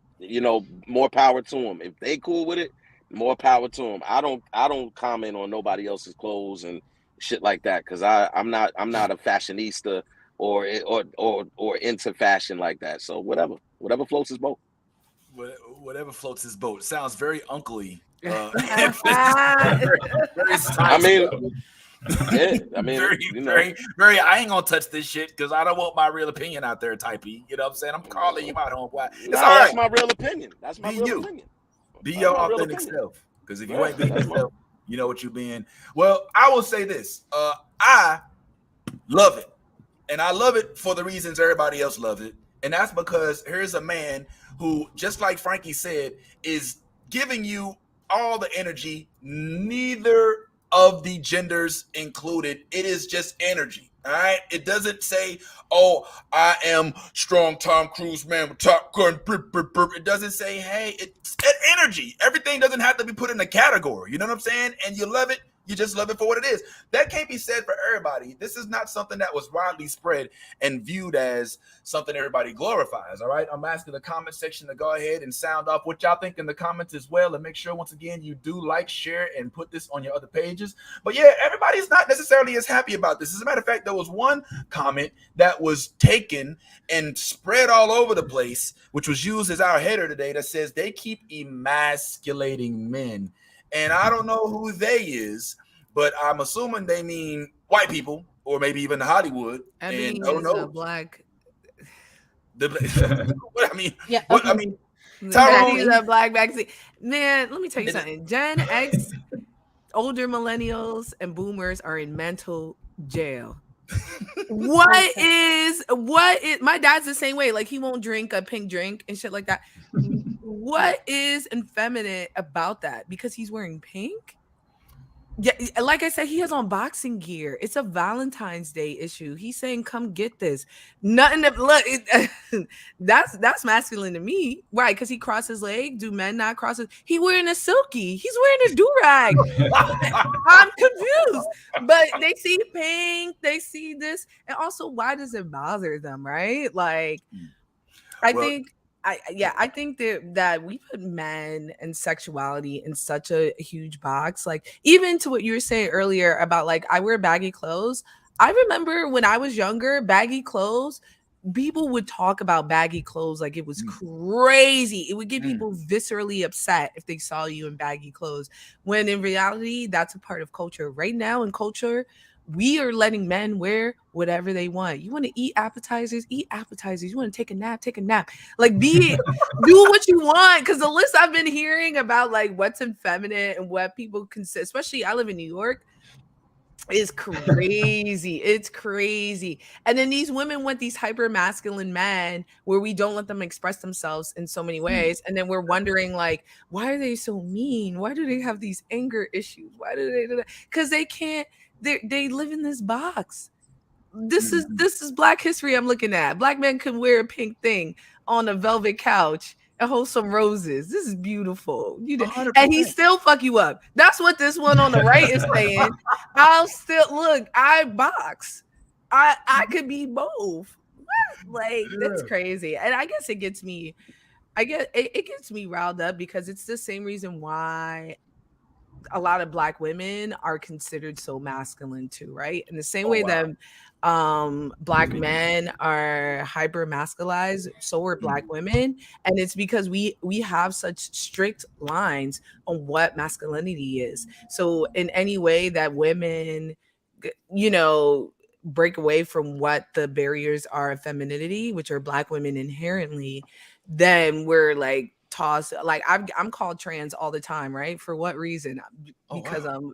more power to him. If they cool with it, more power to him. I don't comment on nobody else's clothes and shit like that because I'm not a fashionista or into fashion like that. So whatever floats his boat. Whatever floats his boat. Sounds very uncle-y. I mean, very. I ain't gonna touch this shit because I don't want my real opinion out there, typey. You know what I'm saying? I'm calling you out, homeboy. It's all right. That's my real opinion. That's my real opinion. Be your authentic self. Because if you ain't being yourself, you know what you're being. Well, I will say this. I love it, and I love it for the reasons everybody else loves it, and that's because here's a man who, just like Frankey said, is giving you all the energy. Neither of the genders included. It is just energy. All right, it doesn't say, "Oh, I am strong Tom Cruise man with Top Gun." It doesn't say, "Hey, it's energy." Everything doesn't have to be put in a category. You know what I'm saying? And you love it. You just love it for what it is. That can't be said for everybody. This is not something that was widely spread and viewed as something everybody glorifies. All right, I'm asking the comment section to go ahead and sound off what y'all think in the comments as well, and make sure once again you do like, share, and put this on your other pages. But yeah, everybody's not necessarily as happy about this. As a matter of fact, there was one comment that was taken and spread all over the place, which was used as our header today, that says they keep emasculating men. And I don't know who they is, but I'm assuming they mean white people or maybe even Hollywood. Ebony and is a black. What I mean, Yeah. what Okay. I mean, Tyrone Tyrone, is a black magazine. Man, let me tell you something. Gen X, older millennials, and boomers are in mental jail. What is my dad's the same way. Like, he won't drink a pink drink and shit like that. What is effeminate about that? Because he's wearing pink? Yeah, like I said, he has on boxing gear. It's a Valentine's Day issue. He's saying, "Come get this." Nothing to look. That's masculine to me, right? Because he crossed his leg. Do men not cross his? He wearing a silky. He's wearing a do rag. I'm confused. But they see pink. They see this, and also, why does it bother them? Right? Like, I think. I think that we put men and sexuality in such a huge box. Like, even to what you were saying earlier about, like, I wear baggy clothes. I remember when I was younger, baggy clothes, people would talk about baggy clothes like it was crazy. It would get people viscerally upset if they saw you in baggy clothes, when in reality, that's a part of culture. Right now in culture, we are letting men wear whatever they want. You want to eat appetizers? Eat appetizers. You want to take a nap? Take a nap. Like, do what you want. Because the list I've been hearing about, like, what's effeminate and what people consider, especially I live in New York, is crazy. It's crazy. And then these women want these hyper masculine men where we don't let them express themselves in so many ways. And then we're wondering, like, why are they so mean? Why do they have these anger issues? Why do they do that? Because they can't. They live in this box. This is Black history I'm looking at. Black men can wear a pink thing on a velvet couch and hold some roses. This is beautiful. And he still fuck you up. That's what this one on the right is saying. I'll still look. I box. I could be both. What? Like, that's crazy. And I guess it gets me. It gets me riled up because it's the same reason why a lot of Black women are considered so masculine too, right? In the same way that Black men are hyper masculized, so are Black women, and it's because we have such strict lines on what masculinity is. So in any way that women, break away from what the barriers are of femininity, which are Black women inherently, then we're like tossed. Like, I'm called trans all the time, right? For what reason?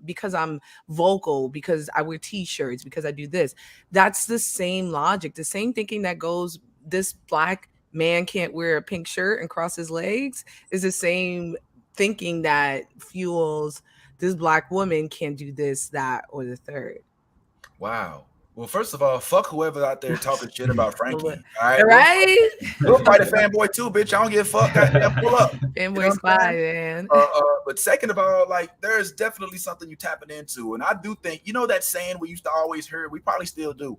Because I'm vocal, because I wear t-shirts, because I do this. That's the same logic, the same thinking that goes, this Black man can't wear a pink shirt and cross his legs, is the same thinking that fuels this Black woman can't do this, that, or the third. Wow. Well, first of all, fuck whoever out there talking shit about Frankey. All right, right? We'll fight a fanboy too, bitch. I don't give a fuck. Pull up. Fanboy squad, man. But second of all, like, there's definitely something you tapping into, and I do think, that saying we used to always hear, we probably still do.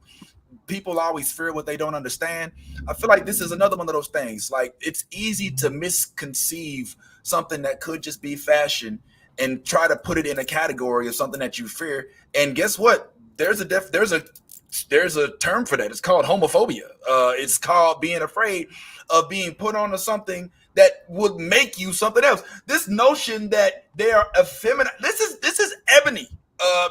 People always fear what they don't understand. I feel like this is another one of those things. Like, it's easy to misconceive something that could just be fashion and try to put it in a category of something that you fear. And guess what? There's a term for that. It's called homophobia. It's called being afraid of being put onto something that would make you something else. This notion that they are effeminate. This is Ebony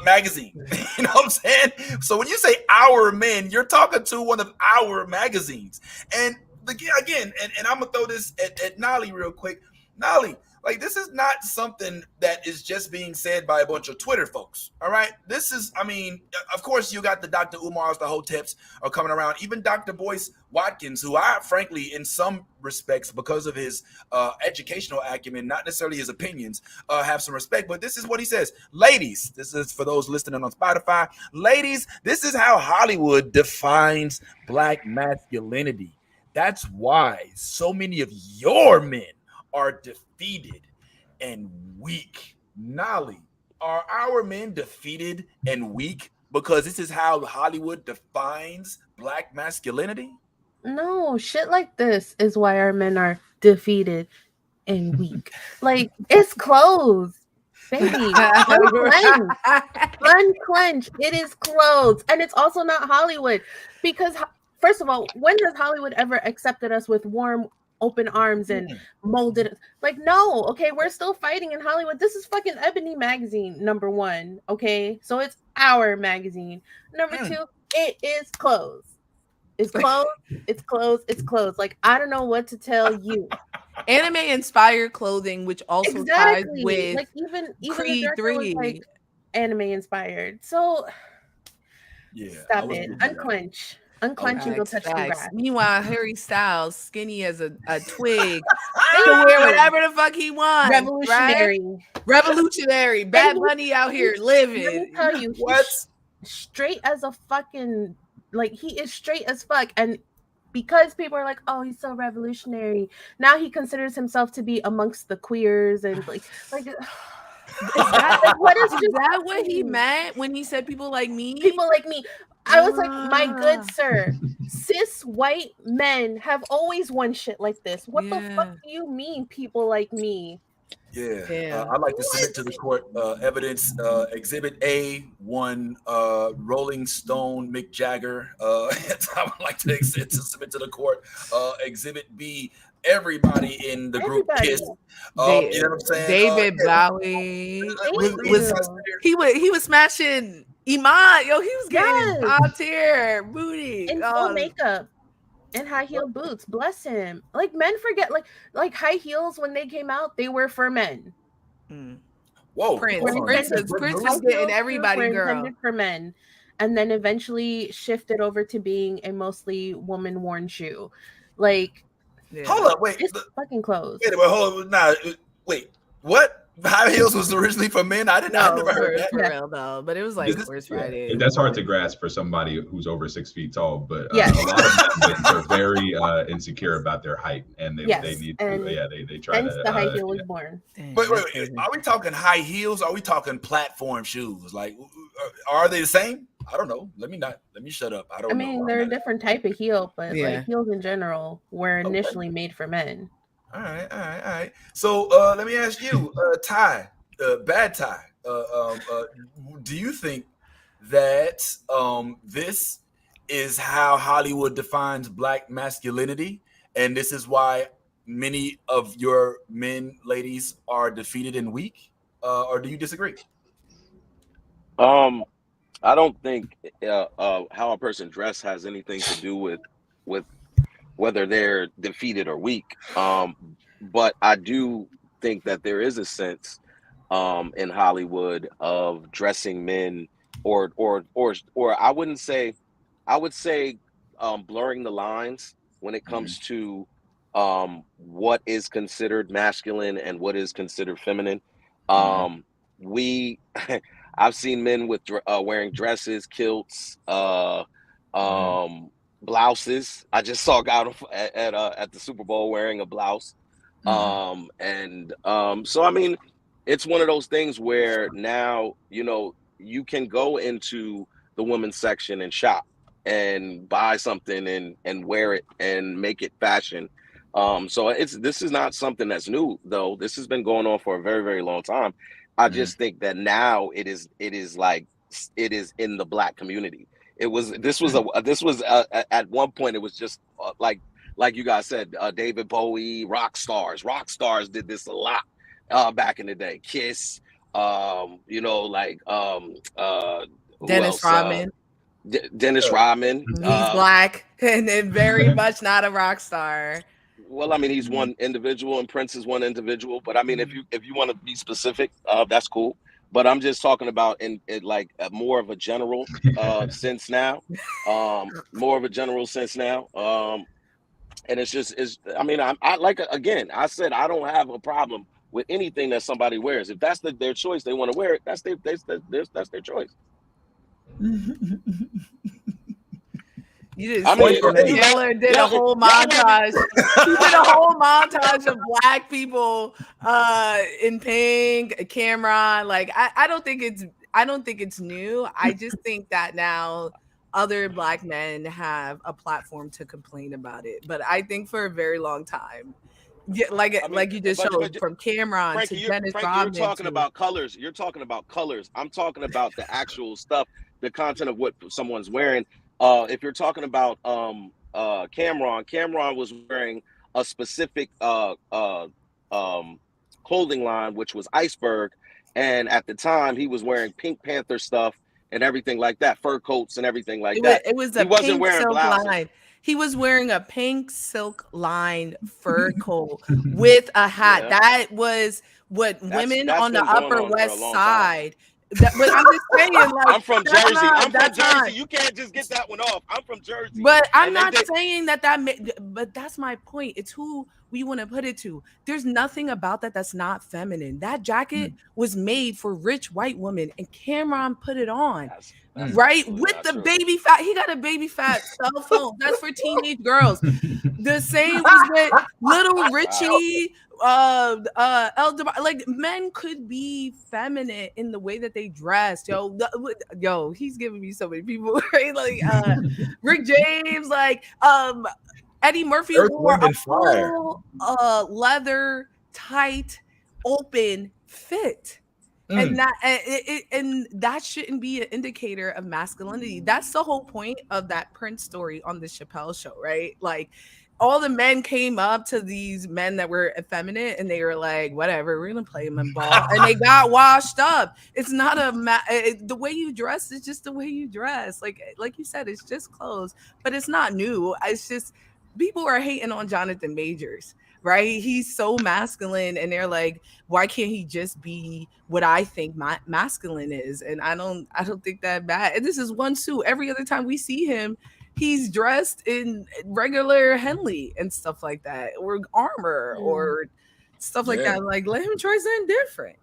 magazine. You know what I'm saying? So when you say our men, you're talking to one of our magazines. And again, and I'm gonna throw this at Nolly real quick. Nolly, Like, this is not something that is just being said by a bunch of Twitter folks. All right. This is, I mean, of course, you got the Dr. Umars, the Hoteps are coming around. Even Dr. Boyce Watkins, who I, frankly, in some respects, because of his educational acumen, not necessarily his opinions, have some respect. But this is what he says. Ladies, this is for those listening on Spotify. Ladies, this is how Hollywood defines Black masculinity. That's why so many of your men are defeated and weak. Nolly, are our men defeated and weak because this is how Hollywood defines Black masculinity? No, shit like this is why our men are defeated and weak. Like, it's clothes, baby. Unclench. Unclench. It is clothes. And it's also not Hollywood. Because, first of all, when has Hollywood ever accepted us with warm, open arms and molded? Like, no, okay, we're still fighting in Hollywood. This is fucking Ebony magazine, number one, okay? So it's our magazine. Number two, it is clothes. It's clothes, it's clothes, it's clothes. Like, I don't know what to tell you. Anime inspired clothing, which also ties with like even Creed the director was 3. like anime inspired. So Yeah, stop it. Unclench. Unclench and go touch the grass. Meanwhile, Harry Styles, skinny as a twig, can wear whatever the fuck he wants. Revolutionary. Right? Revolutionary. Bad Bunny out here living. Let me tell you, what? Straight as a fucking, like, he is straight as fuck. And because people are like, oh, he's so revolutionary, now he considers himself to be amongst the queers and like is that what he meant when he said people like me? People like me. I was like, my good sir, cis white men have always won shit like this. What the fuck do you mean, people like me? Yeah. I'd like to submit to the court evidence. Exhibit A, one Rolling Stone Mick Jagger. I would like to submit to the court. Exhibit B, everybody in the group Kiss. You know what I'm saying? David Bowie. He was smashing Iman. Yo, he was getting top tier booty in full makeup and high heel boots. Bless him. Like, men forget, like high heels when they came out, they were for men. Whoa, Prince was getting everybody, girl. For men, and then eventually shifted over to being a mostly woman worn shoe. Like, hold up, wait, it's fucking clothes. Wait, what? High heels was originally for men. I never heard that. For real though, but it was like Horse Friday. That's hard to grasp for somebody who's over 6 feet tall. But a lot of men are very insecure about their height, and they need to. They try to. The high heel was born. Wait. Are we talking high heels? Or are we talking platform shoes? Like, are they the same? I don't know. Let me shut up. I mean, they're a different type of heel, but like heels in general were initially made for men. All right. So let me ask you, Ty, Bad Ty, do you think that this is how Hollywood defines Black masculinity, and this is why many of your men, ladies, are defeated and weak, or do you disagree? I don't think how a person dress has anything to do with whether they're defeated or weak. But I do think that there is a sense in Hollywood of dressing men or I would say blurring the lines when it comes to what is considered masculine and what is considered feminine. I've seen men with wearing dresses, kilts, blouses. I just saw a guy at the Super Bowl wearing a blouse. So I mean, it's one of those things where now, you can go into the women's section and shop and buy something and wear it and make it fashion. So this is not something that's new, though. This has been going on for a very, very long time. I just think that now it is in the Black community. At one point it was just like you guys said, David Bowie, rock stars did this a lot back in the day. Kiss, Dennis Rodman. Dennis Rodman. He's Black and very much not a rock star. Well, I mean, he's one individual, and Prince is one individual. But I mean, if you want to be specific, that's cool. But I'm just talking about in like more of a general sense now, more of a general sense now. And it's I mean, I like, again, I said I don't have a problem with anything that somebody wears. If that's their choice, they want to wear it. That's their choice. You just I mean, Taylor did a whole montage. He did a whole montage of black people in pink, Cameron. Like I don't think it's new. I just think that now other black men have a platform to complain about it. But I think for a very long time, like you just showed, from Cameron Frankie, to Dennis Frankie, Rodman. you're talking about colors. You're talking about colors. I'm talking about the actual stuff, the content of what someone's wearing. If you're talking about Cameron was wearing a specific clothing line, which was Iceberg, and at the time he was wearing Pink Panther stuff and everything like that, fur coats and everything like that. It was a he wasn't pink wearing silk blouses. line. He was wearing a pink silk lined fur coat with a hat. Yeah. That was what women That's on the been going Upper on for a West long Side. But I'm just saying, like, I'm from Jersey. I'm from Jersey. You can't just get that one off. I'm from Jersey. But I'm not saying that but that's my point. It's who we want to put it to. There's nothing about that that's not feminine. That jacket was made for rich white women, and Cameron put it on. That's right? With the baby fat. He got a baby fat cell phone. That's for teenage girls. The same was with Little Richie, like, men could be feminine in the way that they dress. Yo, he's giving me so many people, right? Like Rick James, like Eddie Murphy wore a full leather, tight, open fit. And that shouldn't be an indicator of masculinity. That's the whole point of that Prince story on the Chappelle show, right? Like, all the men came up to these men that were effeminate, and they were like, whatever, we're gonna play them in ball, and they got washed up. It's not the way you dress is just the way you dress. Like you said, it's just clothes, but it's not new. It's just people are hating on Jonathan Majors, right? He's so masculine, and they're like, why can't he just be what I think masculine is? And I don't think that bad. And this is one suit. Every other time we see him, he's dressed in regular Henley and stuff like that, or armor or stuff like that. Like, let him try something different.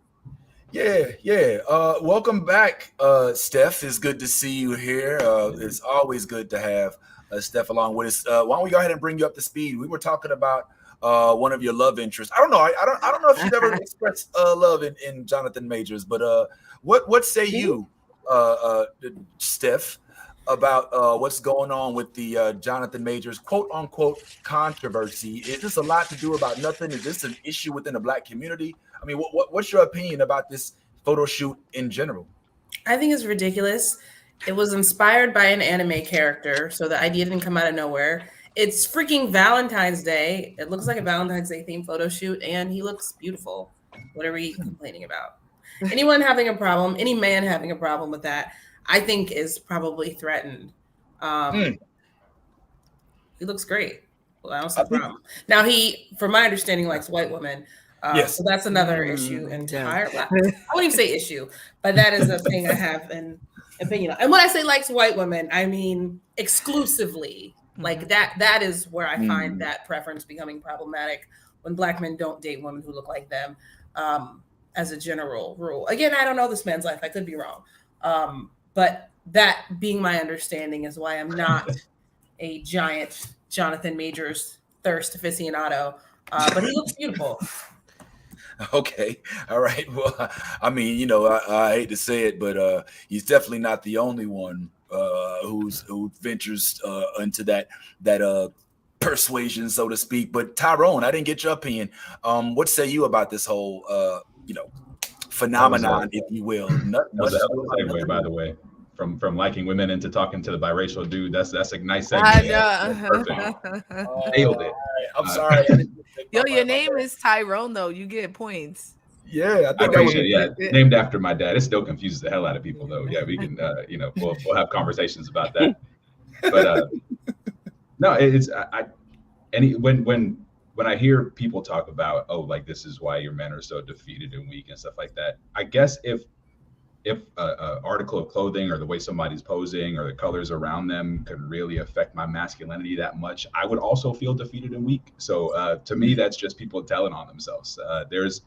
Yeah. Welcome back, Steph. It's good to see you here. It's always good to have Steph along with us. Why don't we go ahead and bring you up to speed? We were talking about one of your love interests. I don't know. I don't know if you've ever expressed love in Jonathan Majors, but what say you, Steph, about what's going on with the Jonathan Majors quote unquote controversy? Is this a lot to do about nothing? Is this an issue within the black community? I mean, what's your opinion about this photo shoot in general? I think it's ridiculous. It was inspired by an anime character, so the idea didn't come out of nowhere. It's freaking Valentine's Day. It looks like a Valentine's Day themed photo shoot, and he looks beautiful. What are we complaining about? Anyone having a problem, any man having a problem with that, I think is probably threatened. He looks great. Well, I don't see a problem. Now, he, from my understanding, likes white women. Yes. So that's another issue entirely. I wouldn't even say issue, but that is a thing I have an opinion on. And when I say likes white women, I mean exclusively. Like that is where I find that preference becoming problematic, when black men don't date women who look like them, as a general rule. Again, I don't know this man's life. I could be wrong. But that being my understanding is why I'm not a giant Jonathan Majors thirst aficionado. But he looks beautiful. Okay. All right. Well, I mean, you know, I hate to say it, but he's definitely not the only one who ventures into that persuasion, so to speak. But Tyrone, I didn't get your opinion. What say you about this whole phenomenon, if you will? That was a segue, by the way, from liking women into talking to the biracial dude. That's a nice segue. I know. Nailed it. I'm sorry. Your name is Tyrone, though. You get points. Yeah, I appreciate it. Yeah, named after my dad. It still confuses the hell out of people, though. Yeah, we can, we'll have conversations about that. But no, it's when when I hear people talk about, oh, like this is why your men are so defeated and weak and stuff like that, I guess if a article of clothing or the way somebody's posing or the colors around them can really affect my masculinity that much, I would also feel defeated and weak. So to me, that's just people telling on themselves. There's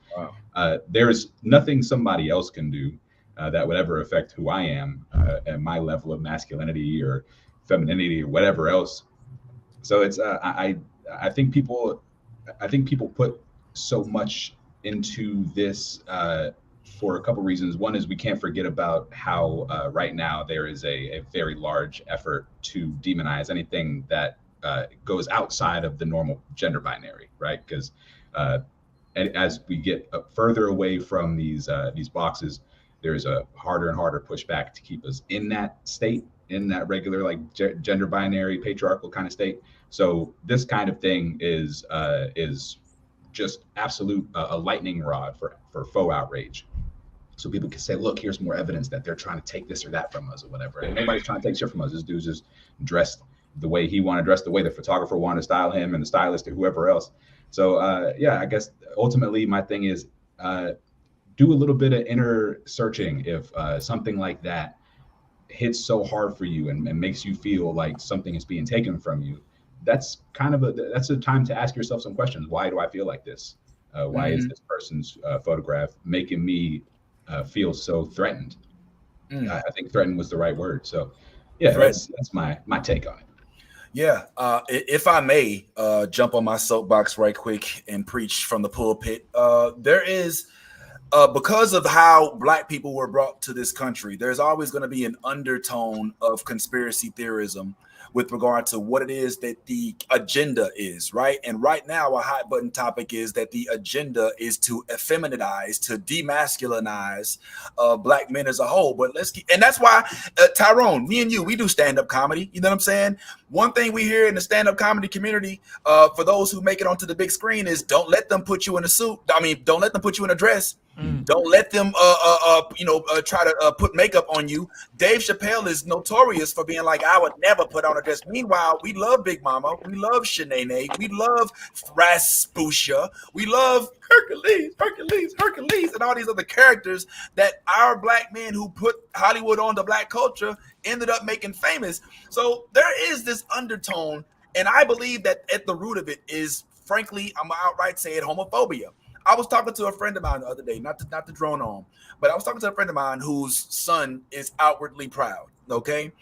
nothing somebody else can do that would ever affect who I am and my level of masculinity or femininity or whatever else. So it's I think people put so much into this for a couple reasons. One is we can't forget about how right now there is a very large effort to demonize anything that goes outside of the normal gender binary, right? Because as we get further away from these boxes, there's a harder and harder pushback to keep us in that state, in that regular like gender binary patriarchal kind of state. So this kind of thing is just absolute a lightning rod for faux outrage. So people can say, look, here's more evidence that they're trying to take this or that from us or whatever. And nobody's trying to take shit from us. This dude's just dressed the way he wanted to dress, the way the photographer wanted to style him and the stylist or whoever else. So yeah, I guess ultimately my thing is do a little bit of inner searching if something like that hits so hard for you and makes you feel like something is being taken from you. That's kind of that's a time to ask yourself some questions. Why do I feel like this? Why is this person's photograph making me feel so threatened? I think threatened was the right word. So yeah, that's my take on it. Yeah, if I may jump on my soapbox right quick and preach from the pulpit, there is because of how Black people were brought to this country, there's always going to be an undertone of conspiracy theorism with regard to what it is that the agenda is, right? And right now, a hot button topic is that the agenda is to effeminize, to demasculinize Black men as a whole. But and that's why, Tyrone, me and you, we do stand-up comedy. You know what I'm saying? One thing we hear in the stand-up comedy community, for those who make it onto the big screen, is don't let them put you in a suit. I mean, don't let them put you in a dress. Don't let them, try to put makeup on you. Dave Chappelle is notorious for being like, I would never put on a dress. Meanwhile, we love Big Mama. We love Shanae. We love Rasputia. We love Hercules, and all these other characters that our Black men who put Hollywood on to Black culture ended up making famous. So there is this undertone, and I believe that at the root of it is, frankly, I'm gonna outright say it, homophobia. I was talking to a friend of mine the other day, not to drone on, but I was talking to a friend of mine whose son is outwardly proud, okay?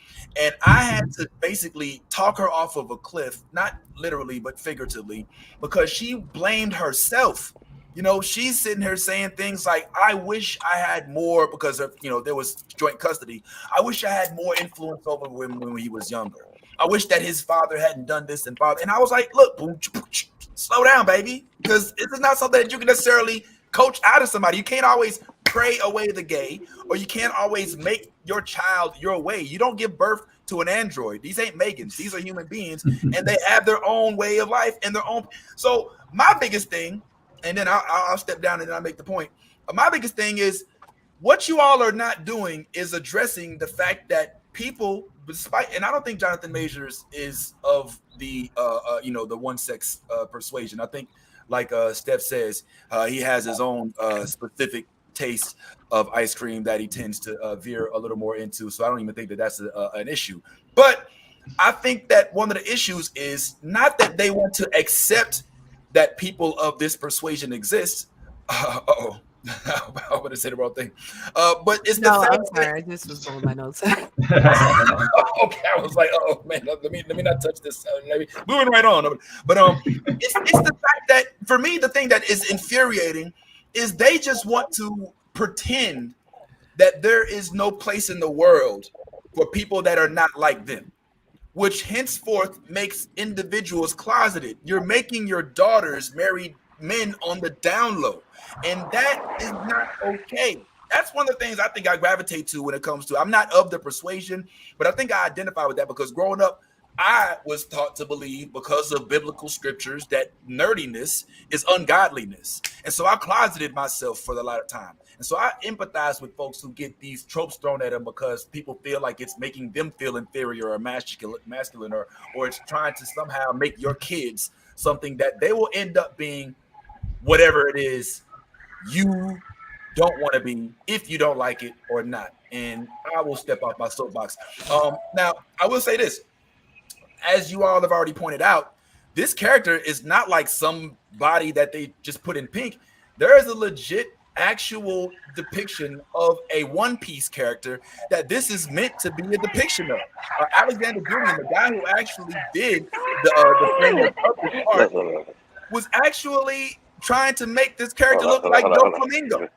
And I had to basically talk her off of a cliff, not literally, but figuratively, because she blamed herself. You know, she's sitting here saying things like, I wish I had more, because of, there was joint custody. I wish I had more influence over him when he was younger. I wish that his father hadn't done this and father. And I was like, look, boom, slow down, baby, because this is not something that you can necessarily coach out of somebody. You can't always pray away the gay, or you can't always make your child your way. You don't give birth to an android. These ain't Megans. These are human beings, and they have their own way of life and their own. So my biggest thing, and then I'll step down and then I'll make the point. My biggest thing is what you all are not doing is addressing the fact that people, despite, and I don't think Jonathan Majors is of the the one sex persuasion. I think, like Steph says, he has his own specific taste of ice cream that he tends to veer a little more into. So I don't even think that that's an issue. But I think that one of the issues is not that they want to accept that people of this persuasion exist. I'm going to say the wrong thing. But it's the fact I'm sorry. I just was blowing my nose. Okay, I was like, oh man, let me not touch this. Moving right on. But it's the fact that for me, the thing that is infuriating is they just want to pretend that there is no place in the world for people that are not like them, which henceforth makes individuals closeted. You're making your daughters marry men on the down low, and that is not okay. That's one of the things I think I gravitate to when it comes to, I'm not of the persuasion, but I think I identify with that because growing up, I was taught to believe, because of biblical scriptures, that nerdiness is ungodliness. And so I closeted myself for a lot of time. And so I empathize with folks who get these tropes thrown at them because people feel like it's making them feel inferior or masculine, or it's trying to somehow make your kids something that they will end up being whatever it is you don't want to be, if you don't like it or not. And I will step off my soapbox. Now, I will say this. As you all have already pointed out, this character is not like somebody that they just put in pink. There is a legit actual depiction of a One Piece character that this is meant to be a depiction of. Alexander Julian, the guy who actually did the framework of this art, was actually trying to make this character look like Doflamingo.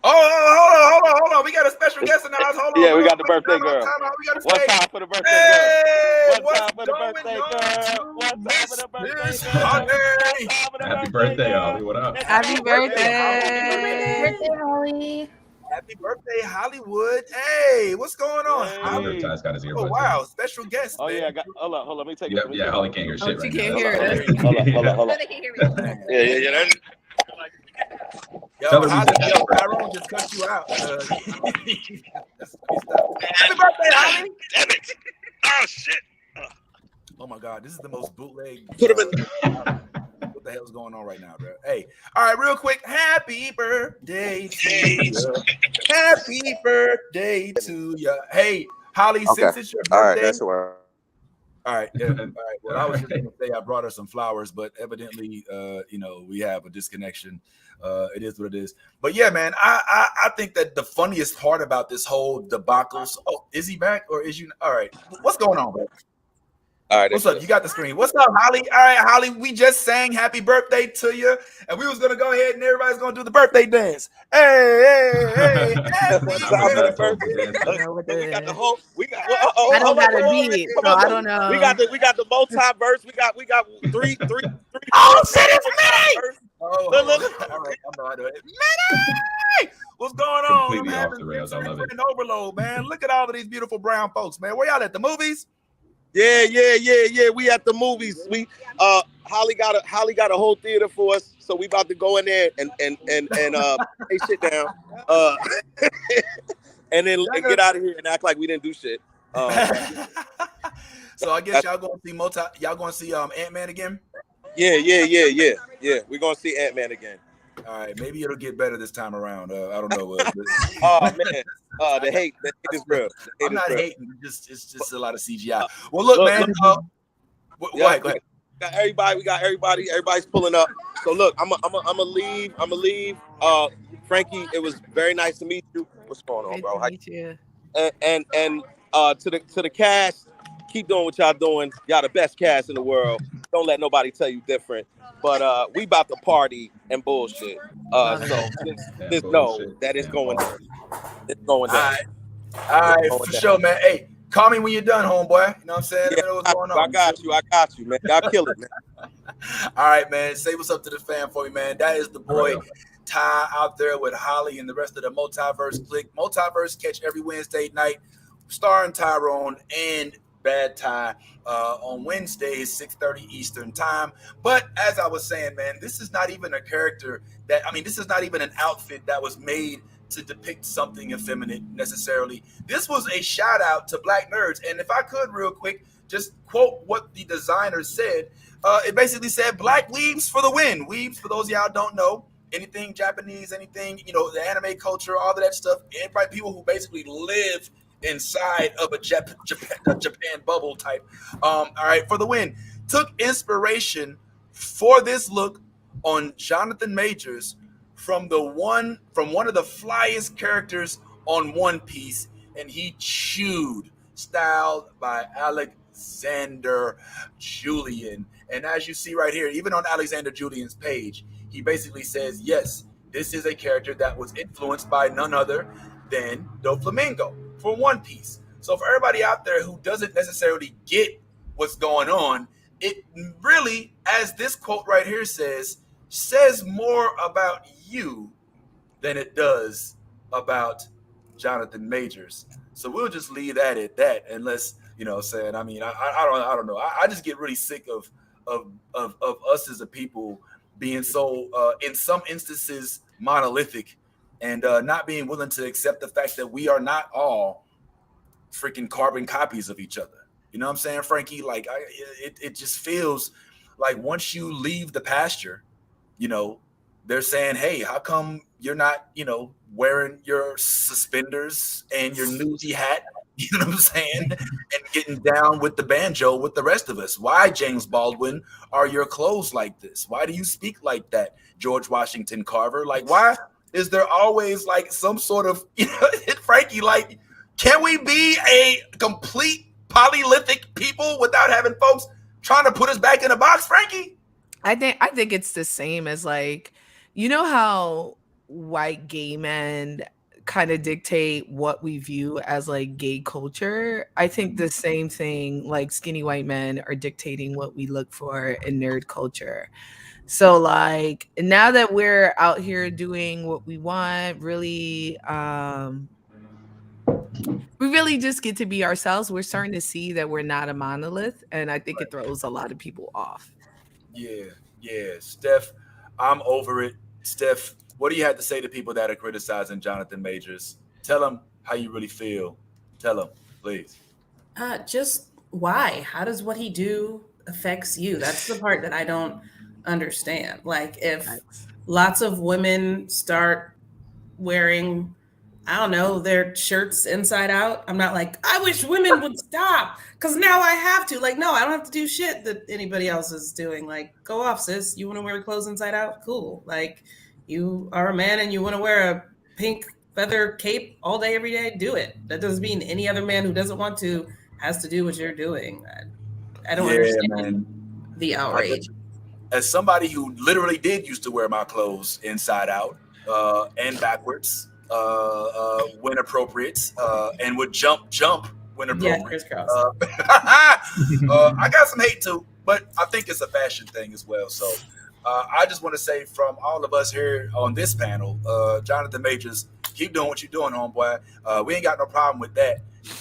Hold on. We got a special guest in the house. Hold on. Yeah, we got the birthday girl. We got One time for the birthday girl. One time for the birthday girl. One time for the birthday girl. Happy birthday, Holly. What up? Happy birthday. Happy birthday, Holly. Happy birthday, Hollywood. Hey, what's going on? Hey. Ty's got his earbuds Oh, wow. Special guest. Oh, man. yeah. Hold on. Let me take in. Yeah, Holly can't hear shit she right can't now. hear us. Hold on. Yeah. Yo, Tell her Holly, we- yo, Tyrone just cut you out. Happy birthday, Holly. Damn it. Oh, shit. Oh, my God. This is the most bootleg. Put him in. What the hell's going on right now, bro? Hey, all right, real quick. Happy birthday to you. Happy birthday to you. Hey, Holly, since it's your birthday. All right, that's where. All right, yeah. All right. Well, I was just gonna say I brought her some flowers, but evidently, we have a disconnection. It is what it is. But yeah, man, I think that the funniest part about this whole debacle. Oh, is he back or is you? All right, what's going on, bro? All right. What's up? You got the screen. What's up, Holly? All right, Holly, we just sang happy birthday to you, and we was gonna go ahead and everybody's gonna do the birthday dance. Hey, happy birthday. We got the whole. We got. I don't got a beat, so I don't know. We got the multiverse. We got three. Oh, shit, it's me! Oh, all right, I know it. Minnie! What's going on? Completely I'm off the rails. I love it. Overload, man. Look at all of these beautiful brown folks, man. Where y'all at? The movies? Yeah. We at the movies. We Holly got a whole theater for us, so we about to go in there and hey shit down, and then get out of here and act like we didn't do shit. So I guess y'all gonna see Ant-Man again? Yeah. We're gonna see Ant-Man again. All right, maybe it'll get better this time around. I don't know. Oh man, the hate is real. I'm not hating. It's just a lot of CGI. Well, look, man. Go ahead. Got everybody. We got everybody. Everybody's pulling up. So look, I'm a leave. Frankey, it was very nice to meet you. What's going on, bro? Nice to meet you. And to the cast, keep doing what y'all doing. Y'all the best cast in the world. Don't let nobody tell you different. But we about to party and bullshit. So just know that it's going down. It's going down. All right, for sure, man. Hey, call me when you're done, homeboy. You know what I'm saying? Yeah, what's going on. I got you, man. Y'all kill it, man. All right, man. Say what's up to the fam for me, man. That is the boy Ty out there with Holly and the rest of the Multiverse clique. Multiverse catch every Wednesday night, starring Tyrone and Bad Ty on Wednesdays, 6:30 Eastern time. But as I was saying, man, this is not even a character this is not even an outfit that was made to depict something effeminate necessarily. This was a shout out to Black nerds. And if I could real quick, just quote what the designer said. It basically said, Black weebs for the win. Weebs, for those of y'all don't know, anything Japanese, anything, the anime culture, all of that stuff. Everybody, people who basically live inside of a Japan bubble type. All right, for the win. Took inspiration for this look on Jonathan Majors from one of the flyest characters on One Piece, and he chewed, styled by Alexander Julian. And as you see right here, even on Alexander Julian's page, he basically says, yes, this is a character that was influenced by none other than Doflamingo for One Piece. So for everybody out there who doesn't necessarily get what's going on, it really, as this quote right here says more about you than it does about Jonathan Majors. So we'll just leave that at that, unless I don't know. I just get really sick of us as a people being so in some instances monolithic and not being willing to accept the fact that we are not all freaking carbon copies of each other. You know what I'm saying, Frankey? Like it just feels like once you leave the pasture, you know, they're saying, hey, how come you're not, you know, wearing your suspenders and your newsy hat? You know what I'm saying? And getting down with the banjo with the rest of us. Why, James Baldwin, are your clothes like this? Why do you speak like that, George Washington Carver? Like, why is there always like some sort of, you know, Frankie, like, can we be a complete polyolithic people without having folks trying to put us back in a box, Frankie? I think it's the same as like, you know how white gay men kind of dictate what we view as like gay culture. I think the same thing, like skinny white men are dictating what we look for in nerd culture. So like now that we're out here doing what we want, really we really just get to be ourselves. We're starting to see that we're not a monolith, and I think it throws a lot of people off. Yeah. Steph, I'm over it. Steph, what do you have to say to people that are criticizing Jonathan Majors? Tell them how you really feel. Tell them, please. Just why? How does what he do affects you? That's the part that I don't understand. Like if lots of women start wearing, I don't know, their shirts inside out, I'm not like, I wish women would stop because now I have to. Like, no, I don't have to do shit that anybody else is doing. Like, go off, sis. You want to wear clothes inside out? Cool. Like, you are a man and you want to wear a pink feather cape all day, every day, do it. That doesn't mean any other man who doesn't want to has to do what you're doing. I don't understand the outrage. As somebody who literally did used to wear my clothes inside out and backwards, when appropriate, and would jump when appropriate. Yeah, crisscross. I got some hate too, but I think it's a fashion thing as well. So I just want to say from all of us here on this panel, Jonathan Majors, keep doing what you're doing, homeboy. We ain't got no problem with that.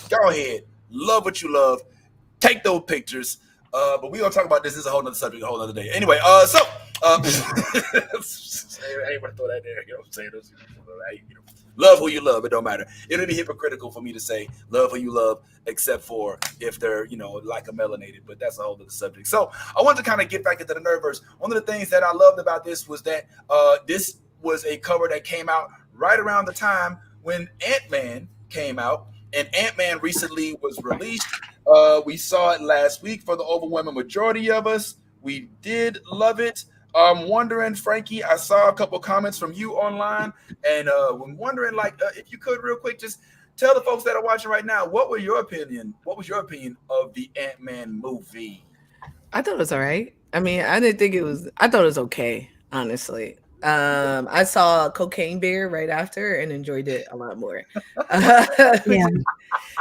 Go ahead. Love what you love. Take those pictures. But we gonna talk about this. This is a whole nother subject, a whole other day. Anyway, I ain't gonna throw that there. You know what I'm saying? Love who you love. It don't matter. It'll be hypocritical for me to say love who you love, except for if they're, you know, like a melanated. But that's a whole other subject. So I want to kind of get back into the Nerdverse. One of the things that I loved about this was that this was a cover that came out right around the time when Ant-Man came out, and Ant-Man recently was released. We saw it last week for the overwhelming majority of us. We did love it. I'm wondering, Frankie, I saw a couple comments from you online, and I'm wondering, like, if you could real quick just tell the folks that are watching right now, what was your opinion of the Ant-Man movie? I thought it was all right. I mean, I thought it was okay, honestly. I saw Cocaine Bear right after and enjoyed it a lot more.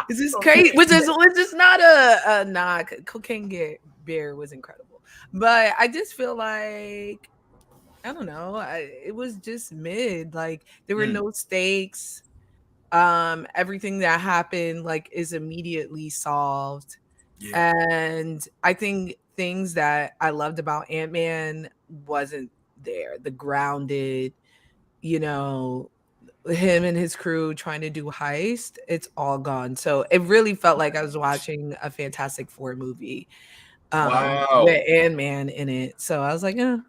This is crazy, which is not a knock. Cocaine Bear was incredible, but I just feel like, I don't know, it was just mid. Like there were no stakes. Everything that happened like is immediately solved. And I think things that I loved about Ant-Man wasn't there. The grounded, you know, him and his crew trying to do heist, it's all gone. So it really felt like I was watching a Fantastic Four movie with Ant-Man in it. So I was like, it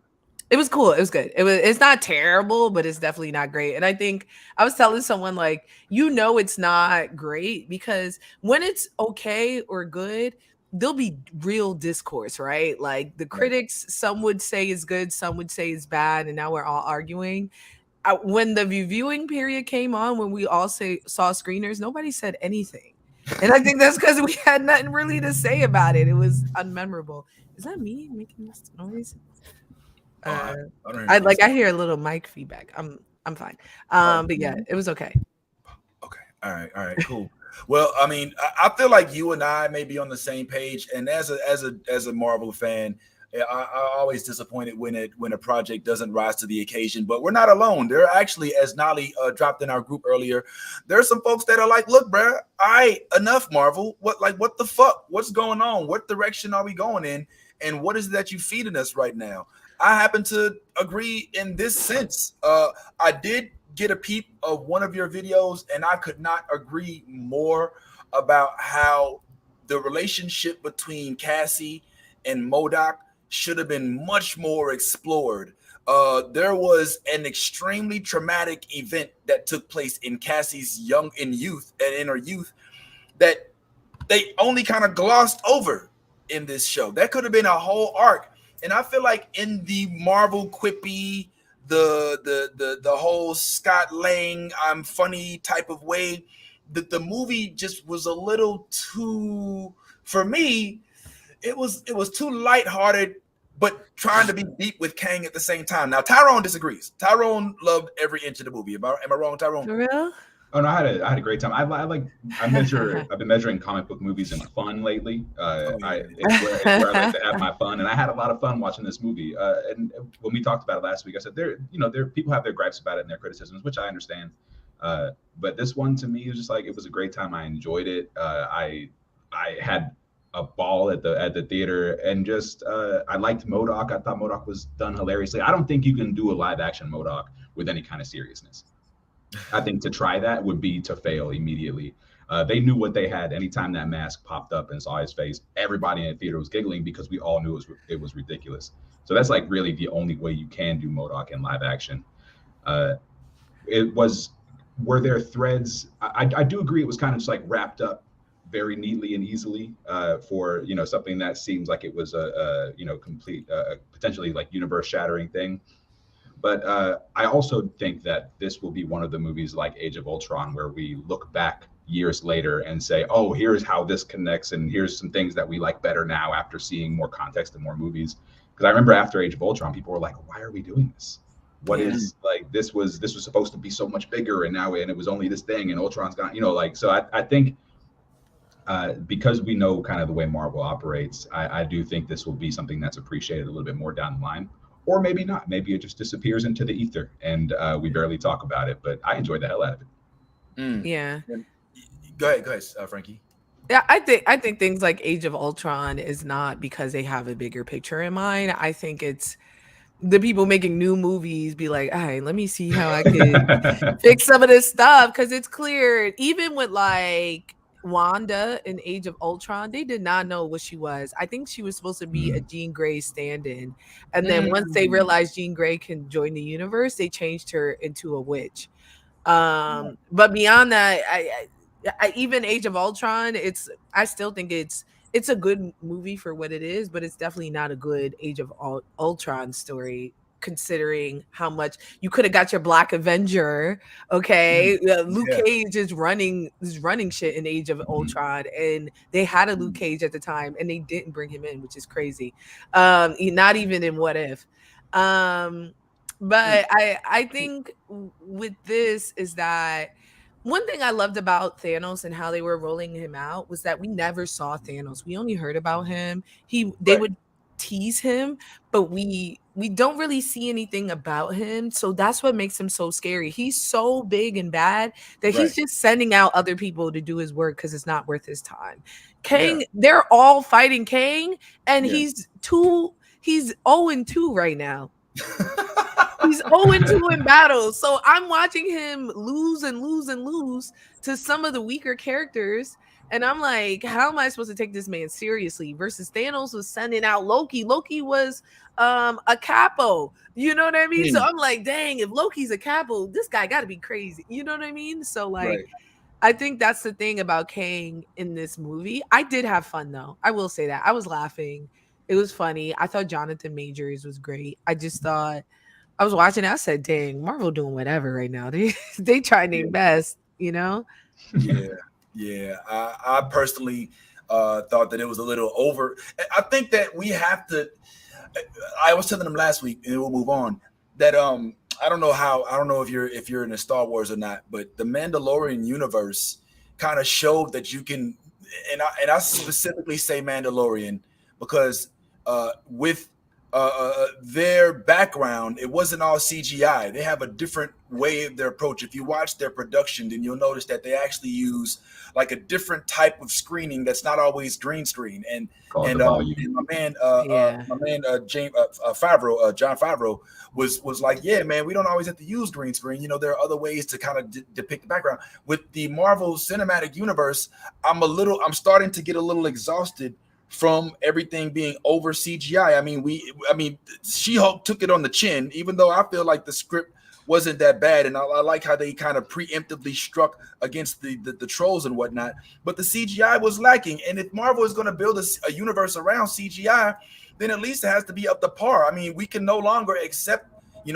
was cool. It was good. It's not terrible, but it's definitely not great. And I think I was telling someone, like, you know, it's not great because when it's okay or good, there'll be real discourse, right? Like the critics, some would say is good, some would say is bad, and now we're all arguing. When the reviewing period came on, when we all saw screeners, nobody said anything. And I think that's because we had nothing really to say about it. It was unmemorable. Is that me making this noise? I hear a little mic feedback. I'm fine. But yeah, it was okay. Okay. All right. Cool. Well, I mean, I feel like you and I may be on the same page. And as a Marvel fan, I always disappointed when a project doesn't rise to the occasion. But we're not alone. There are actually, as Nolly dropped in our group earlier, there are some folks that are like, look, bro, enough Marvel. What the fuck? What's going on? What direction are we going in? And what is it that you feeding us right now? I happen to agree in this sense. I did get a peep of one of your videos, and I could not agree more about how the relationship between Cassie and MODOK should have been much more explored. There was an extremely traumatic event that took place in Cassie's youth that they only kind of glossed over in this show. That could have been a whole arc. And I feel like in the Marvel quippy, the whole Scott Lang, I'm funny type of way, the movie just was a little too, for me, it was too lighthearted, but trying to be deep with Kang at the same time. Now Tyrone disagrees. Tyrone loved every inch of the movie. Am I wrong, Tyrone? For real? Oh no, I had a great time. I've been measuring comic book movies in fun lately. It's where I like to have my fun, and I had a lot of fun watching this movie. And when we talked about it last week, I said there people have their gripes about it and their criticisms, which I understand. But this one to me was just like, it was a great time. I enjoyed it. I had a ball at the theater, and just I liked MODOK. I thought MODOK was done hilariously. I don't think you can do a live action MODOK with any kind of seriousness. I think to try that would be to fail immediately. They knew what they had. Anytime that mask popped up and saw his face, everybody in the theater was giggling because we all knew it was ridiculous. So that's like really the only way you can do MODOK in live action. Were there threads? I do agree it was kind of just like wrapped up very neatly and easily for something that seems like it was a complete potentially like universe shattering thing. But I also think that this will be one of the movies like Age of Ultron where we look back years later and say, oh, here's how this connects, and here's some things that we like better now after seeing more context and more movies. Because I remember after Age of Ultron, people were like, why are we doing this? What is like this was supposed to be so much bigger, and it was only this thing, and Ultron's gone, so I think because we know kind of the way Marvel operates, I do think this will be something that's appreciated a little bit more down the line. Or maybe not. Maybe it just disappears into the ether and we barely talk about it. But I enjoyed the hell out of it. Yeah. Go ahead, Frankie. Yeah, I think things like Age of Ultron is not because they have a bigger picture in mind. I think it's the people making new movies be like, all right, let me see how I can fix some of this stuff. Because it's clear, even with like Wanda in Age of Ultron, they did not know what she was. I think she was supposed to be a Jean Grey stand-in, and then once they realized Jean Grey can join the universe, they changed her into a witch. But beyond that, I even Age of Ultron, I still think it's a good movie for what it is, but it's definitely not a good Age of Ultron story, considering how much you could have got your Black Avenger. Okay. Luke Cage is running shit in Age of Ultron, and they had a Luke Cage at the time and they didn't bring him in, which is crazy. Not even in What If. But I think with this is that one thing I loved about Thanos and how they were rolling him out was that we never saw Thanos. We only heard about him. They would tease him, but we don't really see anything about him. So that's what makes him so scary. He's so big and bad that he's just sending out other people to do his work because it's not worth his time. Kang, they're all fighting Kang, and he's 0-2 right now. He's 0-2 in battles. So I'm watching him lose and lose and lose to some of the weaker characters. And I'm like, how am I supposed to take this man seriously? Versus Thanos was sending out Loki. Loki was a capo. You know what I mean? So I'm like, dang, if Loki's a capo, this guy got to be crazy. You know what I mean? So like, I think that's the thing about Kang in this movie. I did have fun though. I will say that. I was laughing. It was funny. I thought Jonathan Majors was great. I just thought, I was watching it, I said, dang, Marvel doing whatever right now. They trying their best, you know? Yeah. I personally thought that it was a little over. I think that we have to, I was telling them last week, and we'll move on, that I don't know if you're into Star Wars or not, but the Mandalorian universe kind of showed that you can, and I specifically say Mandalorian because with their background, it wasn't all CGI. They have a different way of their approach. If you watch their production, then you'll notice that they actually use like a different type of screening that's not always green screen. And my man Jon Favreau was like, yeah, man, we don't always have to use green screen. You know, there are other ways to kind of depict the background. With the Marvel Cinematic Universe, I'm starting to get a little exhausted from everything being over CGI. I mean, She-Hulk took it on the chin, even though I feel like the script wasn't that bad, and I like how they kind of preemptively struck against the trolls and whatnot. But the CGI was lacking, and if Marvel is going to build a universe around CGI, then at least it has to be up to par. I mean, we can no longer accept,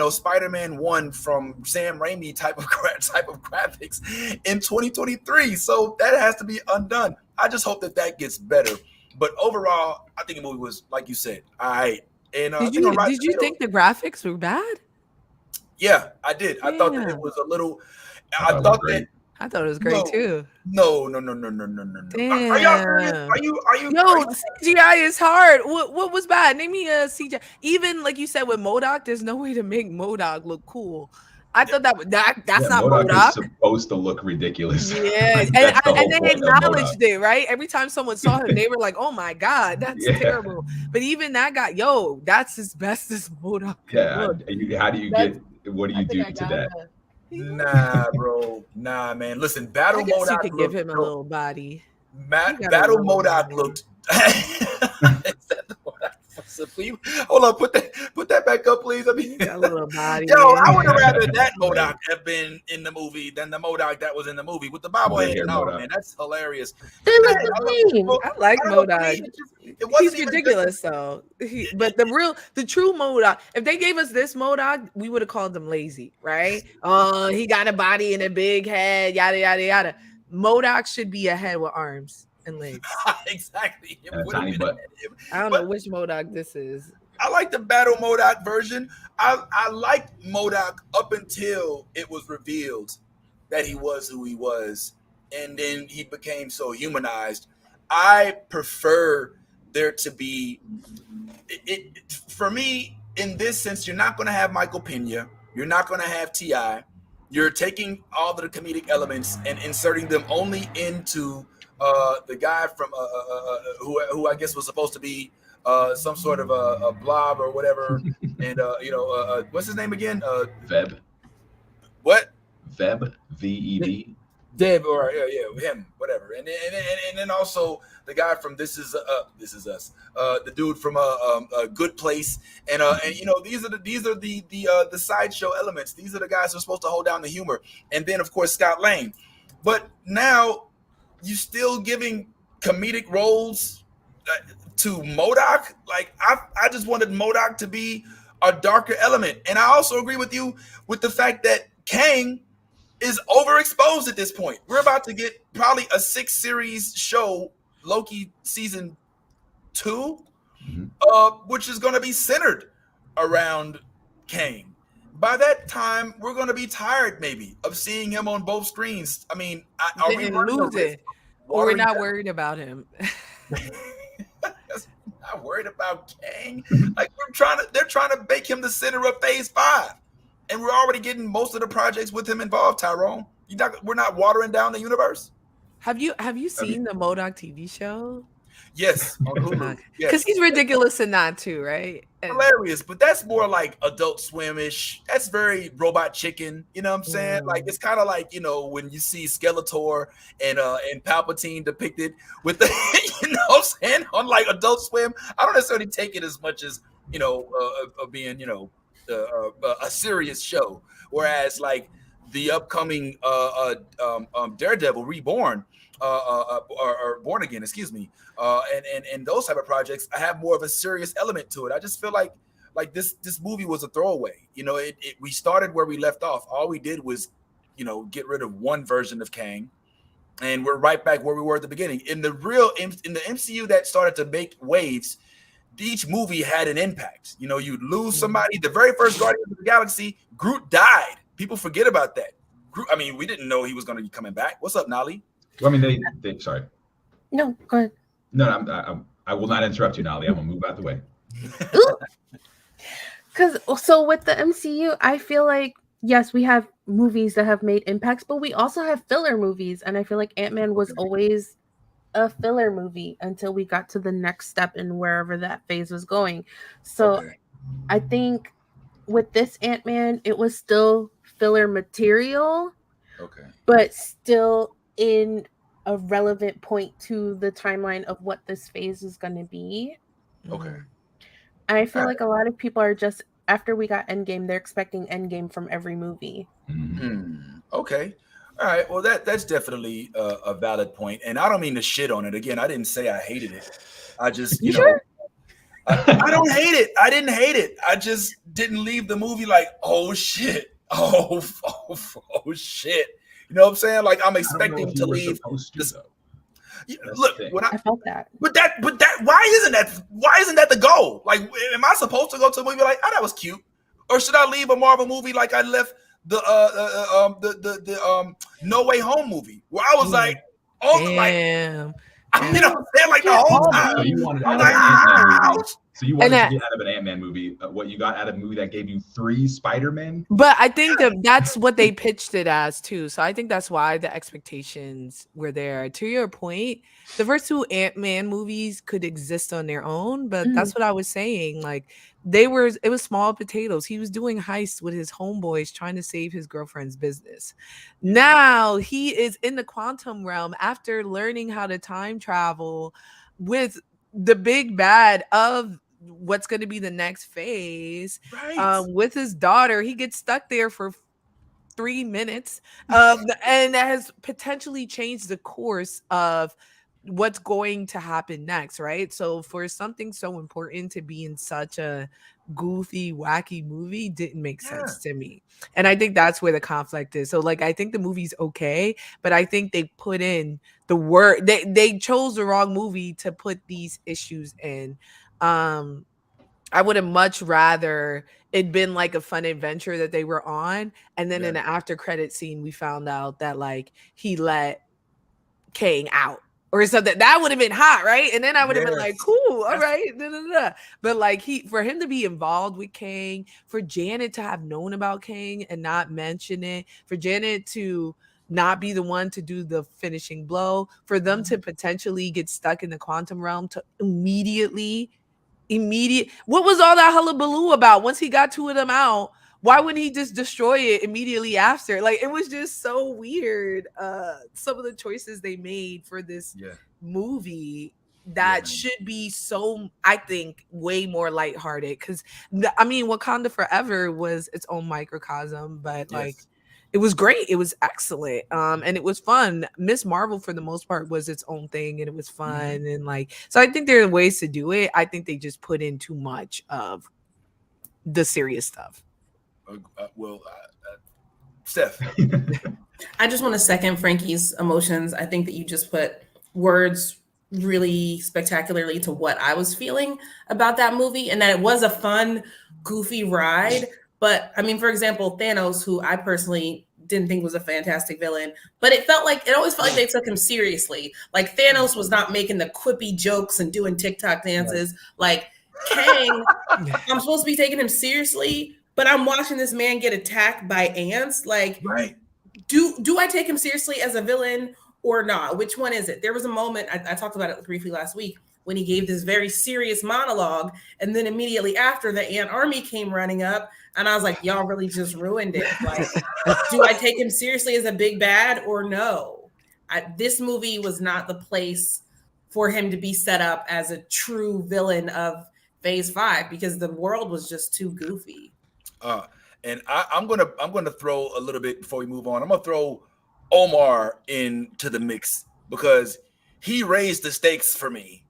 Spider-Man 1 from Sam Raimi type of graphics in 2023. So that has to be undone. I just hope that gets better. But overall, I think the movie was, like you said, all right. And did you think the graphics were bad? Yeah, I did. Yeah. I thought that it was a little. I thought it was great too. No. Damn. Are y'all serious? Are you? Yo, CGI is hard. What was bad? Name me a CGI. Even like you said with MODOK, there's no way to make MODOK look cool. I thought that's not MODOK. Is supposed to look ridiculous. Yeah, and they acknowledged it, right? Every time someone saw him, they were like, "Oh my god, that's terrible." But even that guy, that's as best as MODOK. Yeah, how do you get? What do you do to that? Nah, bro. Nah, man. Listen, Battle MODOK. You could give him a little body. Battle MODOK looked. Hold on, put that back up, please. I mean, a little body. Yo, I would have rather that MODOK have been in the movie than the MODOK that was in the movie with the bobblehead and all. Man, that's hilarious. They look the same. I like MODOK. He's ridiculous, though. But the true MODOK. If they gave us this MODOK, we would have called him lazy, right? He got a body and a big head, yada yada yada. MODOK should be a head with arms and legs. Exactly. Tiny butt. I don't know which MODOK this is. I like the Battle MODOK version. I liked MODOK up until it was revealed that he was who he was, and then he became so humanized. I prefer there to be for me in this sense. You're not going to have Michael Pena. You're not going to have T.I. You're taking all of the comedic elements and inserting them only into the guy from who I guess was supposed to be some sort of a blob or whatever, and what's his name again? Veb. What? Veb. VEB. Deb, or him, whatever, and then also the guy from This Is Us, the dude from a Good Place, and these are the sideshow elements. These are the guys who are supposed to hold down the humor, and then of course Scott Lang, but now you still giving comedic roles to MODOK. Like I just wanted MODOK to be a darker element, and I also agree with you with the fact that Kang is overexposed at this point. We're about to get probably a 6-series show, Loki season 2, which is going to be centered around Kang. By that time, we're going to be tired maybe of seeing him on both screens. I mean, are we lose it? Or we're not worried about him. Not worried about Kang. Like they're trying to make him the center of Phase 5. And we're already getting most of the projects with him involved, Tyrone. We're not watering down the universe. Have you seen the MODOK TV show? Yes, on Hulu. Because he's ridiculous in that too, right? Hilarious, but that's more like Adult Swim-ish. That's very Robot Chicken. You know what I'm saying? Like it's kind of like when you see Skeletor and Palpatine depicted with the what I'm saying, on like Adult Swim. I don't necessarily take it as much as being a serious show, whereas like the upcoming Daredevil Reborn or Born Again, excuse me, and those type of projects, I have more of a serious element to it. I just feel like this movie was a throwaway. We started where we left off. All we did was get rid of one version of Kang, and we're right back where we were at the beginning. In the MCU that started to make waves, each movie had an impact. You'd lose somebody. The very first Guardians of the Galaxy, Groot died. People forget about that. Groot, I mean, we didn't know he was going to be coming back. What's up, Nolly? Well, I mean, they sorry. No, go ahead. No, I will not interrupt you, Nolly. I'm going to move out the way. So with the MCU, I feel like, yes, we have movies that have made impacts, but we also have filler movies. And I feel like Ant-Man was always a filler movie until we got to the next step in wherever that phase was going. So I think with this Ant-Man, it was still filler material, but still in a relevant point to the timeline of what this phase is going to be. Okay. I feel like a lot of people are just, after we got Endgame, they're expecting Endgame from every movie. Okay. All right. Well, that's definitely a valid point, and I don't mean to shit on it. Again, I didn't say I hated it. I just, you know, sure? I don't hate it. I didn't hate it. I just didn't leave the movie like, oh shit, oh shit. You know what I'm saying? Like I'm expecting to leave. Look, when I felt that. But why isn't that the goal? Like, am I supposed to go to a movie like, oh, that was cute, or should I leave a Marvel movie like I left the No Way Home movie where I was like, oh, like, you know what I'm saying? Like the whole time. So you wanted I'm out like, of an Ant-Man movie. ouch. So you wanted to get out of an Ant-Man movie what you got out of a movie that gave you 3 Spider-Men? But I think that's what they pitched it as too. So I think that's why the expectations were there. To your point, the first 2 Ant-Man movies could exist on their own, but that's what I was saying. Like it was small potatoes. He was doing heists with his homeboys trying to save his girlfriend's business. Now he is in the quantum realm after learning how to time travel with the big bad of what's going to be the next phase, with his daughter. He gets stuck there for 3 minutes, and that has potentially changed the course of what's going to happen next, right? So for something so important to be in such a goofy, wacky movie didn't make sense to me. And I think that's where the conflict is. So like I think the movie's okay, but I think they put in the word, they chose the wrong movie to put these issues in. I would have much rather it been like a fun adventure that they were on, and then in the after credit scene we found out that like he let Kang out or something. That would have been hot, right? And then I would have been like, cool, all right. But like for him to be involved with Kang, for Janet to have known about Kang and not mention it, for Janet to not be the one to do the finishing blow, for them to potentially get stuck in the quantum realm, to what was all that hullabaloo about once he got 2 of them out? Why wouldn't he just destroy it immediately after? Like it was just so weird. Some of the choices they made for this movie that should be so, I think, way more lighthearted. Because I mean, Wakanda Forever was its own microcosm, but like it was great. It was excellent. And it was fun. Miss Marvel, for the most part, was its own thing, and it was fun. And like, so I think there are ways to do it. I think they just put in too much of the serious stuff. Steph. I just want to second Frankie's emotions. I think that you just put words really spectacularly to what I was feeling about that movie, and that it was a fun, goofy ride. But I mean, for example, Thanos, who I personally didn't think was a fantastic villain, but it always felt like they took him seriously. Like Thanos was not making the quippy jokes and doing TikTok dances. Like Kang, I'm supposed to be taking him seriously, but I'm watching this man get attacked by ants. Like, do I take him seriously as a villain or not? Which one is it? There was a moment, I talked about it briefly last week, when he gave this very serious monologue, and then immediately after, the ant army came running up, and I was like, y'all really just ruined it. Like, do I take him seriously as a big bad or no? This movie was not the place for him to be set up as a true villain of Phase 5 because the world was just too goofy. And I'm gonna throw a little bit before we move on. I'm gonna throw Omar into the mix because he raised the stakes for me.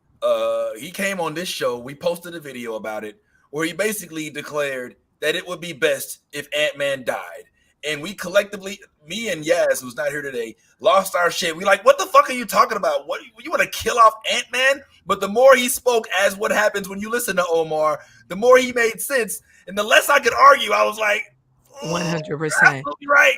He came on this show. We posted a video about it where he basically declared that it would be best if Ant-Man died. And we collectively, me and Yaz, who's not here today, lost our shit. We like, what the fuck are you talking about? What, you want to kill off Ant-Man? But the more he spoke as what happens when you listen to Omar, the more he made sense. And the less I could argue, I was like, 100%. Right.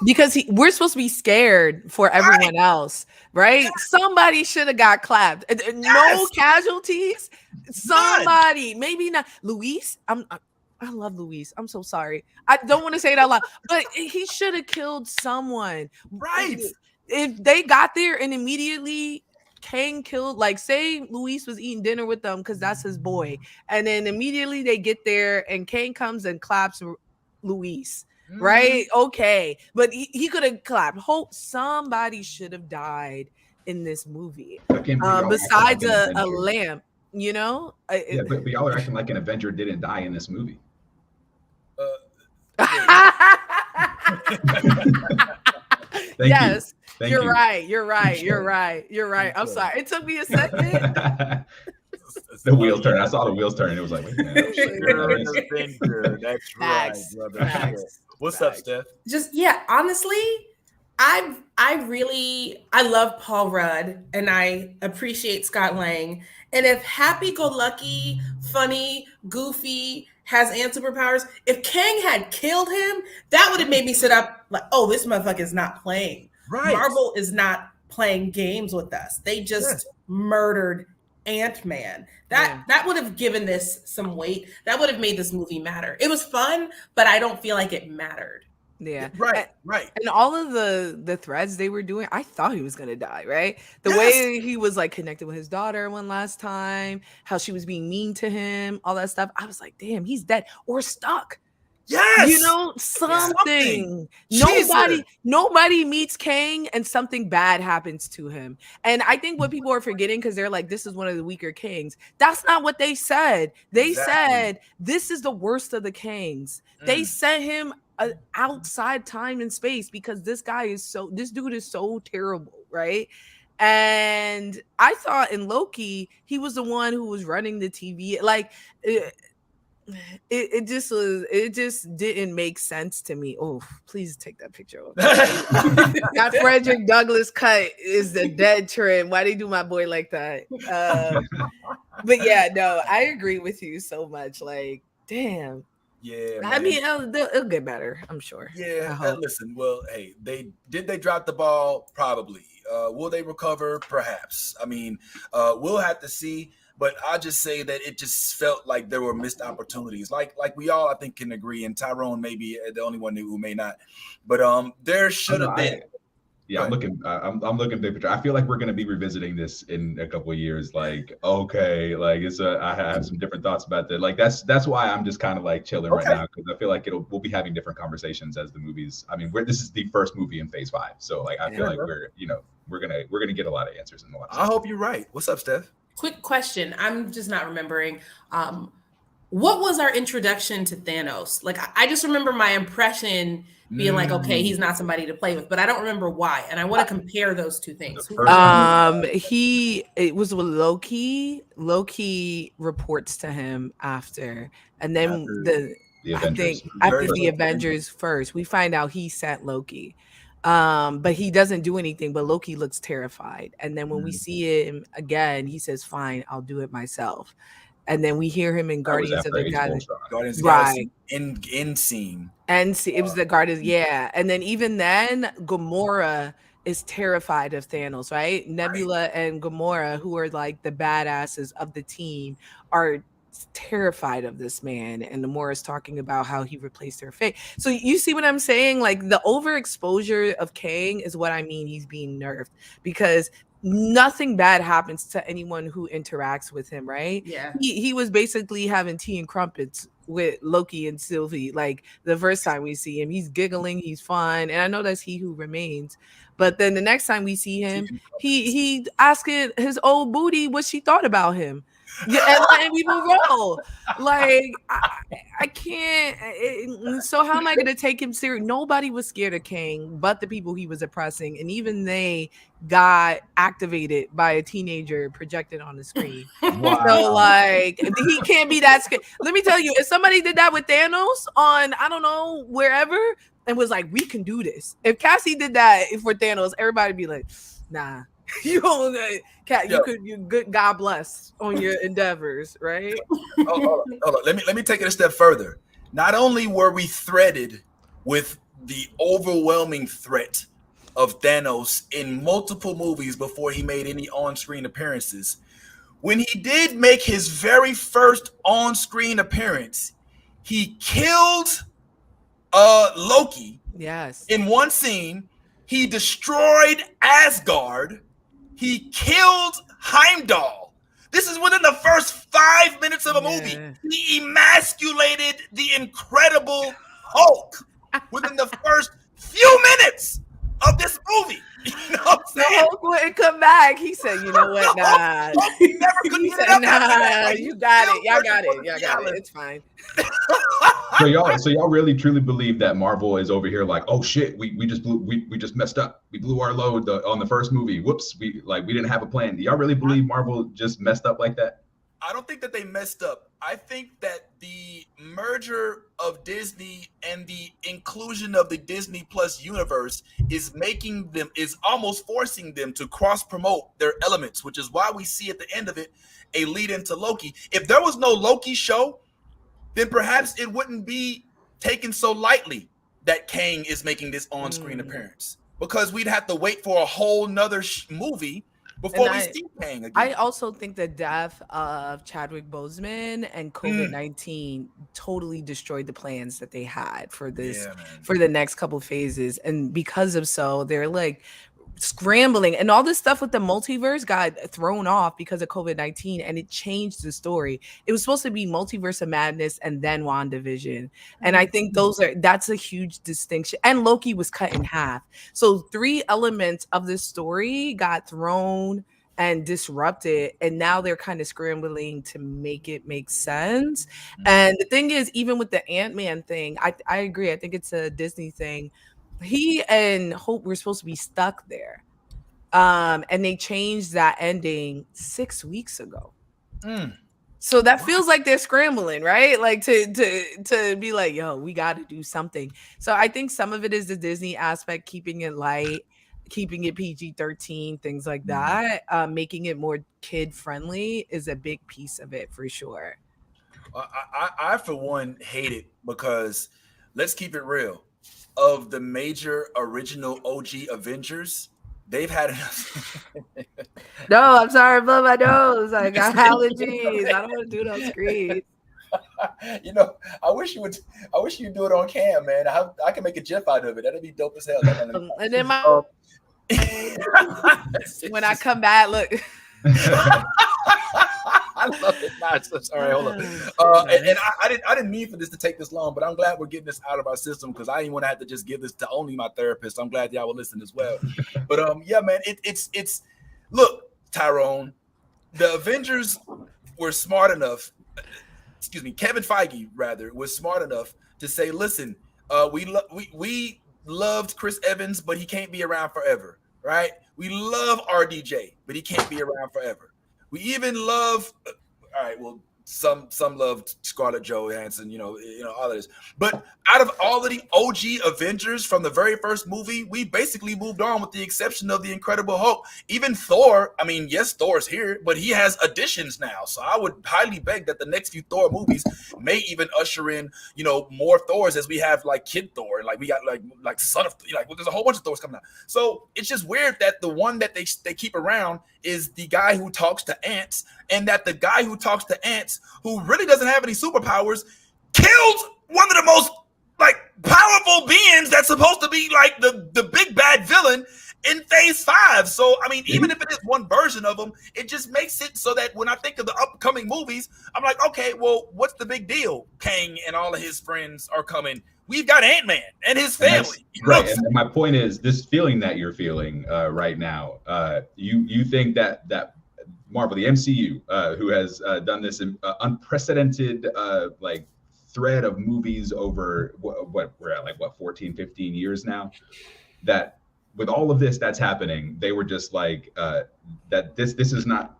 Because we're supposed to be scared for everyone else, right? Somebody should have got clapped. No casualties. Somebody, maybe not. Luis, I love Luis. I'm so sorry. I don't want to say it out loud, but he should have killed someone. Right. If they got there and immediately Kang killed, like say Luis was eating dinner with them because that's his boy. And then immediately they get there and Kang comes and claps Luis. right? Okay, but he could have clapped. Hope somebody should have died in this movie. I can't believe y'all are acting like Besides an a Avenger. lamp, you know. Yeah, but y'all are acting like an Avenger didn't die in this movie. Yes, Thank you're you. right. You're right. I'm sorry. It took me a second. The wheels turn. I saw the wheels turn. And it was like, wait a minute. You're an Avenger. That's right, Facts. brother. Facts. What's up, Steph? Just honestly, I love Paul Rudd and I appreciate Scott Lang. And if happy-go-lucky, funny, goofy has superpowers, if Kang had killed him, that would have made me sit up like, oh, this motherfucker is not playing. Right. Marvel is not playing games with us. They just murdered Ant-Man. That would have given this some weight. That would have made this movie matter. It was fun, but I don't feel like it mattered. Yeah. Right. And all of the threads they were doing, I thought he was gonna die, right? The way he was like connected with his daughter one last time, how she was being mean to him, all that stuff. I was like, damn, he's dead or stuck. Yes. You know, something. Nobody meets Kang and something bad happens to him. And I think what people are forgetting, because they're like, this is one of the weaker Kangs. That's not what they said. They said this is the worst of the Kangs. They sent him outside time and space because this dude is so terrible, right? And I thought in Loki, he was the one who was running the TV. Like, it just didn't make sense to me. Oh, please take that picture off. That Frederick Douglass cut is the dead trend. Why they do my boy like that? But yeah, no, I agree with you so much. Like, damn. Yeah, I man. mean, it'll get better, I'm sure. Yeah, listen. Well, hey, they drop the ball? Probably. Will they recover? Perhaps. I mean, we'll have to see. But I'll just say that it just felt like there were missed opportunities. Like we all, I think, can agree. And Tyrone may be the only one who may not. But there should have been. Yeah, I'm looking at the picture. I feel like we're going to be revisiting this in a couple of years. Like, okay, like I have some different thoughts about that. Like that's why I'm just kind of like chilling right now, because I feel like we'll be having different conversations as the movies. I mean, this is the first movie in Phase 5, so like I feel like we're gonna get a lot of answers in the last. I hope you're right. What's up, Steph? Quick question. I'm just not remembering. What was our introduction to Thanos? Like, I just remember my impression being like, okay, he's not somebody to play with, but I don't remember why. And I want to compare those two things. It was with Loki. Loki reports to him after, and then after the Avengers first, we find out he sent Loki. But he doesn't do anything, but Loki looks terrified. And then when we see him again, he says, fine, I'll do it myself. And then we hear him in Guardians of the Galaxy. Right. In scene. And it was the Guardians, yeah. And then even then, Gamora is terrified of Thanos, right? Nebula and Gamora, who are like the badasses of the team, are terrified of this man. And Gamora is talking about how he replaced her fate. So you see what I'm saying? Like, the overexposure of Kang is what I mean. He's being nerfed because nothing bad happens to anyone who interacts with him, right? Yeah. He was basically having tea and crumpets with Loki and Sylvie. Like, the first time we see him, he's giggling, he's fine. And I know that's He Who Remains. But then the next time we see him, he asking his old booty what she thought about him. Yeah, and we move on. Like, I can't. So how am I going to take him serious? Nobody was scared of Kang but the people he was oppressing, and even they got activated by a teenager projected on the screen. Wow. So like, he can't be that scared. Let me tell you, if somebody did that with Thanos on, I don't know, wherever, and was like, we can do this. If Cassie did that for Thanos, everybody'd be like, nah. You don't, Cat. You good. God bless on your endeavors, right? Hold on. Let me take it a step further. Not only were we threatened with the overwhelming threat of Thanos in multiple movies before he made any on-screen appearances, when he did make his very first on-screen appearance, he killed Loki. Yes. In one scene, he destroyed Asgard. He killed Heimdall. This is within the first 5 minutes of a movie. He emasculated the Incredible Hulk. within the first few minutes of this movie. You know what I'm So saying? Hulk wouldn't come back. He said, "You know what? Nah." Hulk never could He get said, it up after that. "Nah, Like, you he's got still it. Y'all got working it. for Y'all the got it. Allen. It's fine." So y'all really truly believe that Marvel is over here like, oh shit, we just messed up. We blew our load on the first movie. Whoops, we didn't have a plan. Do y'all really believe Marvel just messed up like that? I don't think that they messed up. I think that the merger of Disney and the inclusion of the Disney Plus universe is almost forcing them to cross promote their elements, which is why we see at the end of it a lead into Loki. If there was no Loki show, then perhaps it wouldn't be taken so lightly that Kang is making this on-screen appearance, because we'd have to wait for a whole nother movie before we see Kang again. I also think the death of Chadwick Boseman and COVID-19 totally destroyed the plans that they had for this, for the next couple phases. And because of so, they're like scrambling, and all this stuff with the multiverse got thrown off because of COVID-19, and it changed the story. It was supposed to be Multiverse of Madness and then WandaVision. And I think that's a huge distinction. And Loki was cut in half. So 3 elements of this story got thrown and disrupted, and now they're kind of scrambling to make it make sense. And the thing is, even with the Ant-Man thing, I agree. I think it's a Disney thing. He and Hope were supposed to be stuck there. And they changed that ending 6 weeks ago. So that feels like they're scrambling, right? Like to be like, yo, we got to do something. So I think some of it is the Disney aspect, keeping it light, keeping it PG-13, things like that. Making it more kid friendly is a big piece of it for sure. I for one hate it, because let's keep it real. Of the major original OG Avengers, they've had enough. No, I'm sorry, blow my nose. I got allergies. I don't want to do it on screen. You know, I wish you'd do it on cam, man. I can make a GIF out of it. That'd be dope as hell. And then when I come back, look. I love it. Nah, sorry, hold on. And I didn't mean for this to take this long, but I'm glad we're getting this out of our system, because I didn't want to have to just give this to only my therapist. I'm glad y'all will listen as well. But yeah, man, it's look, Tyrone, the Avengers were smart enough. Excuse me, Kevin Feige rather was smart enough to say, listen, we loved Chris Evans, but he can't be around forever, right? We love RDJ, but he can't be around forever. We even love, all right, well, some loved Scarlett Johansson, you know, all of this. But out of all of the OG Avengers from the very first movie, we basically moved on, with the exception of the Incredible Hulk. Even Thor, I mean, yes, Thor's here, but he has additions now. So I would highly beg that the next few Thor movies may even usher in, you know, more Thors, as we have like Kid Thor, and like we got like Son of, like, well, there's a whole bunch of Thors coming out. So it's just weird that the one that they keep around is the guy who talks to ants, and that the guy who talks to ants, who really doesn't have any superpowers, killed one of the most like powerful beings that's supposed to be like the big bad villain in phase 5. So I mean, even if it is one version of him, it just makes it so that when I think of the upcoming movies, I'm like, okay, well, what's the big deal? Kang and all of his friends are coming. We've got Ant-Man and his family. Right. And my point is, this feeling that you're feeling right now, you think that Marvel, the MCU, who has done this unprecedented like thread of movies over what we're at, like what, 14, 15 years now, that with all of this that's happening, they were just like that this is not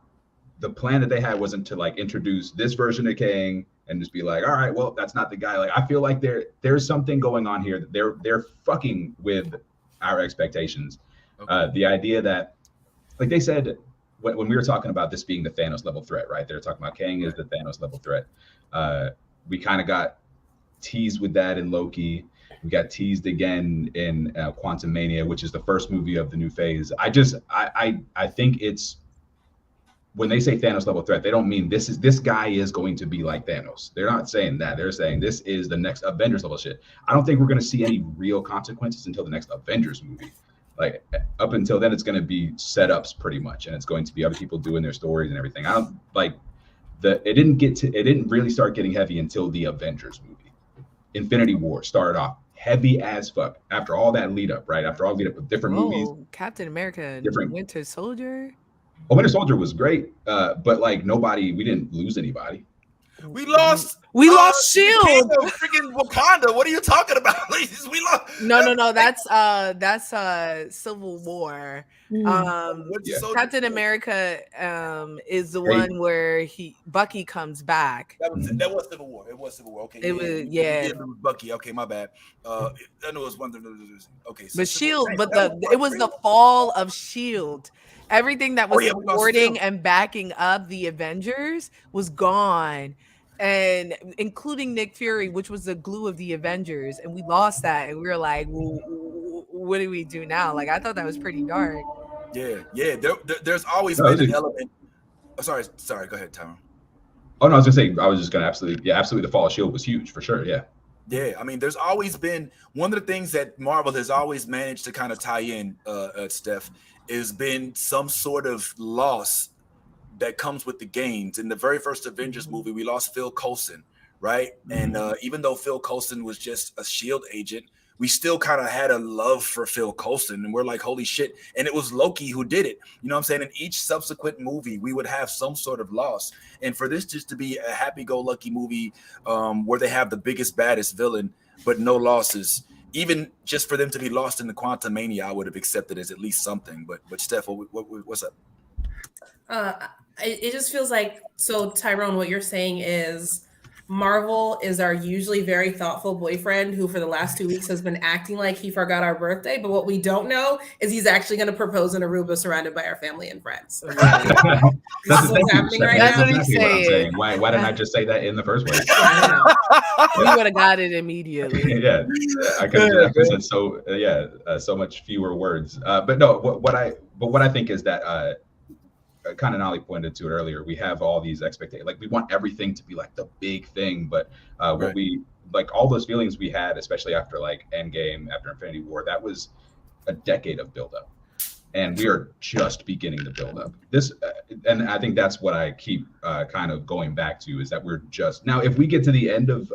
the plan that they had, wasn't to like introduce this version of Kang and just be like, all right, well, that's not the guy. Like, I feel like there's something going on here that they're fucking with our expectations. Okay. The idea that, like they said, when we were talking about this being the Thanos level threat, right? They're talking about Kang is the Thanos level threat. We kind of got teased with that in Loki. We got teased again in Quantumania, which is the first movie of the new phase. I think it's, when they say Thanos level threat, they don't mean this guy is going to be like Thanos. They're not saying that. They're saying this is the next Avengers level shit. I don't think we're going to see any real consequences until the next Avengers movie. Like, up until then, it's going to be setups pretty much, and it's going to be other people doing their stories and everything. I don't like it didn't really start getting heavy until the Avengers movie. Infinity War started off heavy as fuck after all that lead up, right? After all lead up with different movies. Captain America and different Winter Soldier. Oh, Winter Soldier was great, but like we didn't lose anybody. We lost Shield. Freaking Wakanda. What are you talking about? We lost. No. That's Civil War. Captain America is the one where Bucky comes back. That was Civil War. It was Civil War. Okay. It was it was Bucky. Okay, my bad. I know it was one of those. Okay. So but Shield, but it was the fall of Shield. Everything that was supporting and backing up the Avengers was gone. And including Nick Fury, which was the glue of the Avengers, and we lost that, and we were like, well, "What do we do now?" Like, I thought that was pretty dark. Yeah. There's always been an element. Oh, sorry. Go ahead, Tom. Oh no, I was just gonna absolutely. The fall of Shield was huge for sure. Yeah. Yeah, I mean, there's always been one of the things that Marvel has always managed to kind of tie in, Steph, has been some sort of loss that comes with the gains. In the very first Avengers movie, we lost Phil Coulson, right? And even though Phil Coulson was just a SHIELD agent, we still kind of had a love for Phil Coulson, and we're like, holy shit. And it was Loki who did it. You know what I'm saying? In each subsequent movie, we would have some sort of loss. And for this just to be a happy-go-lucky movie where they have the biggest, baddest villain, but no losses, even just for them to be lost in the Quantum Mania, I would have accepted as at least something. But Steph, what's up? It just feels like, so Tyrone, what you're saying is Marvel is our usually very thoughtful boyfriend who for the last 2 weeks has been acting like he forgot our birthday, but what we don't know is he's actually going to propose in Aruba surrounded by our family and friends. That's what's happening right now. That's what he's saying. Why didn't I just say that in the first place? We would have got it immediately. Yeah, I could have said so much fewer words. But no, what I think is that kind of Nolly pointed to it earlier. We have all these expectations, like we want everything to be like the big thing, but what we like all those feelings we had, especially after like Endgame, after Infinity War, that was a decade of buildup, and we are just beginning the buildup. This, and I think that's what I keep kind of going back to is that we're just now. If we get to the end of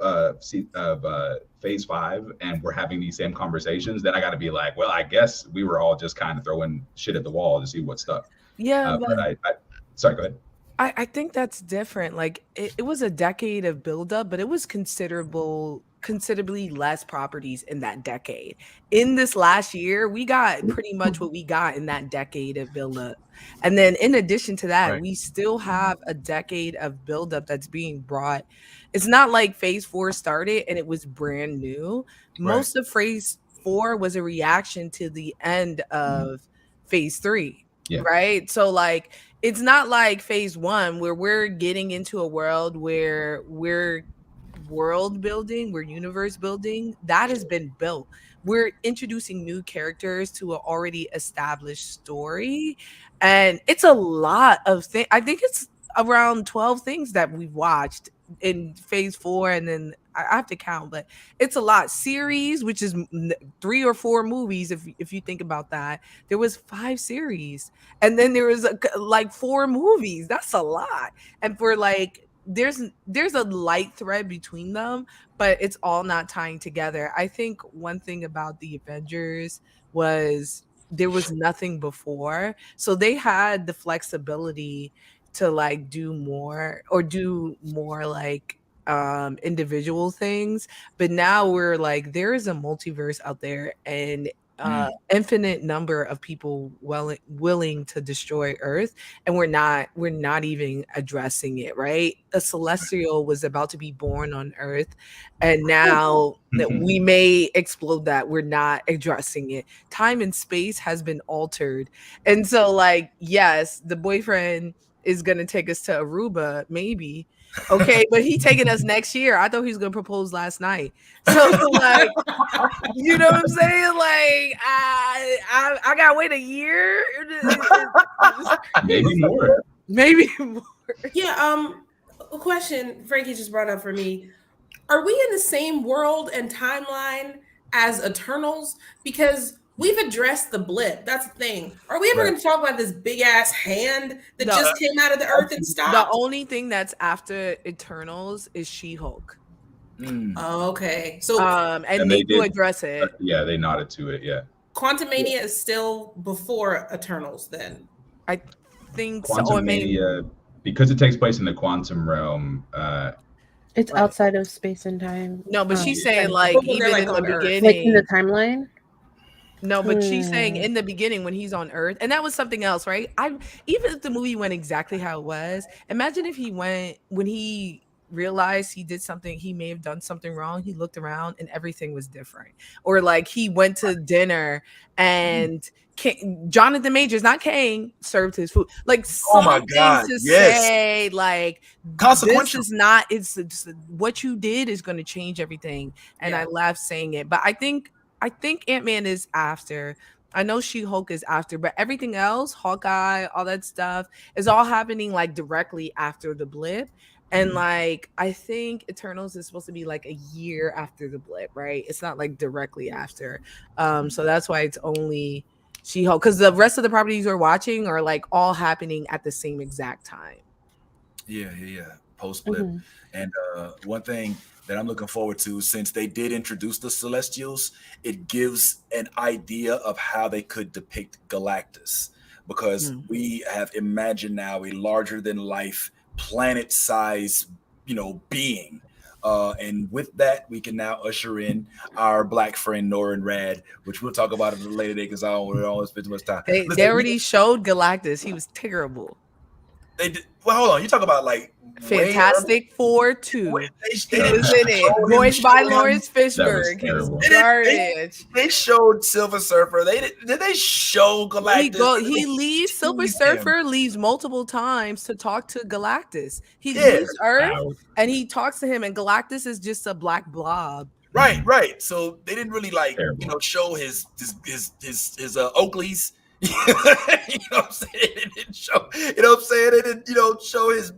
Phase 5 and we're having these same conversations, then I got to be like, well, I guess we were all just kind of throwing shit at the wall to see what stuck. Yeah, but sorry, go ahead. I think that's different. Like it was a decade of buildup, but it was considerably less properties in that decade. In this last year, we got pretty much what we got in that decade of buildup. And then in addition to that, we still have a decade of buildup that's being brought. It's not like Phase 4 started and it was brand new. Most of Phase 4 was a reaction to the end of Phase 3. Yeah. Right. So like it's not like Phase 1 where we're getting into a world where we're world building, we're universe building. That has been built. We're introducing new characters to an already established story. And it's a lot of things. I think it's around 12 things that we've watched in Phase 4, and then I have to count, but it's a lot. Series, which is 3 or 4 movies, if you think about that. There was 5 series, and then there was like 4 movies. That's a lot. And for like there's a light thread between them, but it's all not tying together. I think one thing about the Avengers was there was nothing before, so they had the flexibility to like do more like individual things. But now we're like, there is a multiverse out there, and infinite number of people willing to destroy Earth, and we're not even addressing it. Right, a celestial was about to be born on Earth, and now that we may explode that, we're not addressing it. Time and space has been altered, and so like, yes, the boyfriend is gonna take us to Aruba, maybe. Okay, but he taking us next year. I thought he was gonna propose last night. So like, you know what I'm saying? Like, I gotta wait a year. Maybe more. Maybe more. Yeah. A question Frankie just brought up for me: are we in the same world and timeline as Eternals? Because we've addressed the blip. That's the thing. Are we ever going to talk about this big ass hand that just came out of the earth and stopped? The only thing that's after Eternals is She-Hulk. Okay, so and they do address it. Yeah, they nodded to it. Yeah. Quantumania is still before Eternals, then. I think Quantumania, because it takes place in the quantum realm. It's outside of space and time. No, but she's saying like even in the beginning, like in the timeline. No, but she's saying in the beginning when he's on Earth, and that was something else, right? Even if the movie went exactly how it was, imagine if he went when he realized he did something, he may have done something wrong. He looked around and everything was different, or like he went to dinner and Jonathan Majors, not Kane, served his food. Like something to say, like this is not. It's what you did is going to change everything, and I laughed saying it, but I think Ant-Man is after. I know She-Hulk is after, but everything else, Hawkeye, all that stuff, is all happening like directly after the blip. And like I think Eternals is supposed to be like a year after the blip, right? It's not like directly after. So that's why it's only She-Hulk, because the rest of the properties we're watching are like all happening at the same exact time. Yeah. Post blip. And one thing that I'm looking forward to, since they did introduce the Celestials, it gives an idea of how they could depict Galactus, because we have imagined now a larger than life planet size, being. And with that, we can now usher in our black friend Norin Rad, which we'll talk about at a later date because I don't want to spend too much time. They already showed Galactus. He was terrible. They did. Well, hold on. You talk about like Fantastic Four 2. He was in it, voiced by Lawrence Fishburne. He was garbage. They showed Silver Surfer. Did they show Galactus? He leaves. Silver Surfer leaves multiple times to talk to Galactus. He leaves Earth and he talks to him, and Galactus is just a black blob. Right. So they didn't really show his Oakleys. You know what I'm saying? It didn't show, It didn't, show his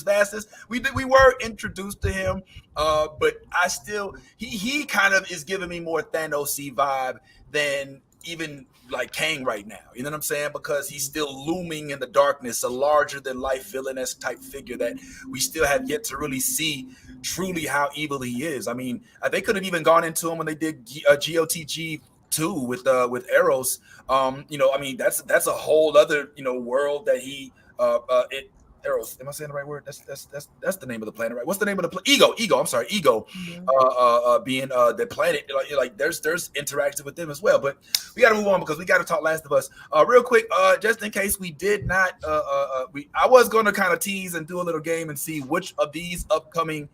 vastness. We were introduced to him, but I still he kind of is giving me more Thanos-y vibe than even like Kang right now. You know what I'm saying? Because he's still looming in the darkness, a larger than life villainous type figure that we still have yet to really see truly how evil he is. I mean, they could have even gone into him when they did GOTG3 with Eros. That's a whole other world that he Eros. Am I saying the right word? That's the name of the planet, right? What's the name of the planet? Ego. I'm sorry, Ego. Being the planet. Like there's interactions with them as well. But we got to move on because we got to talk Last of Us real quick. Just in case we did not. I was going to kind of tease and do a little game and see which of these upcoming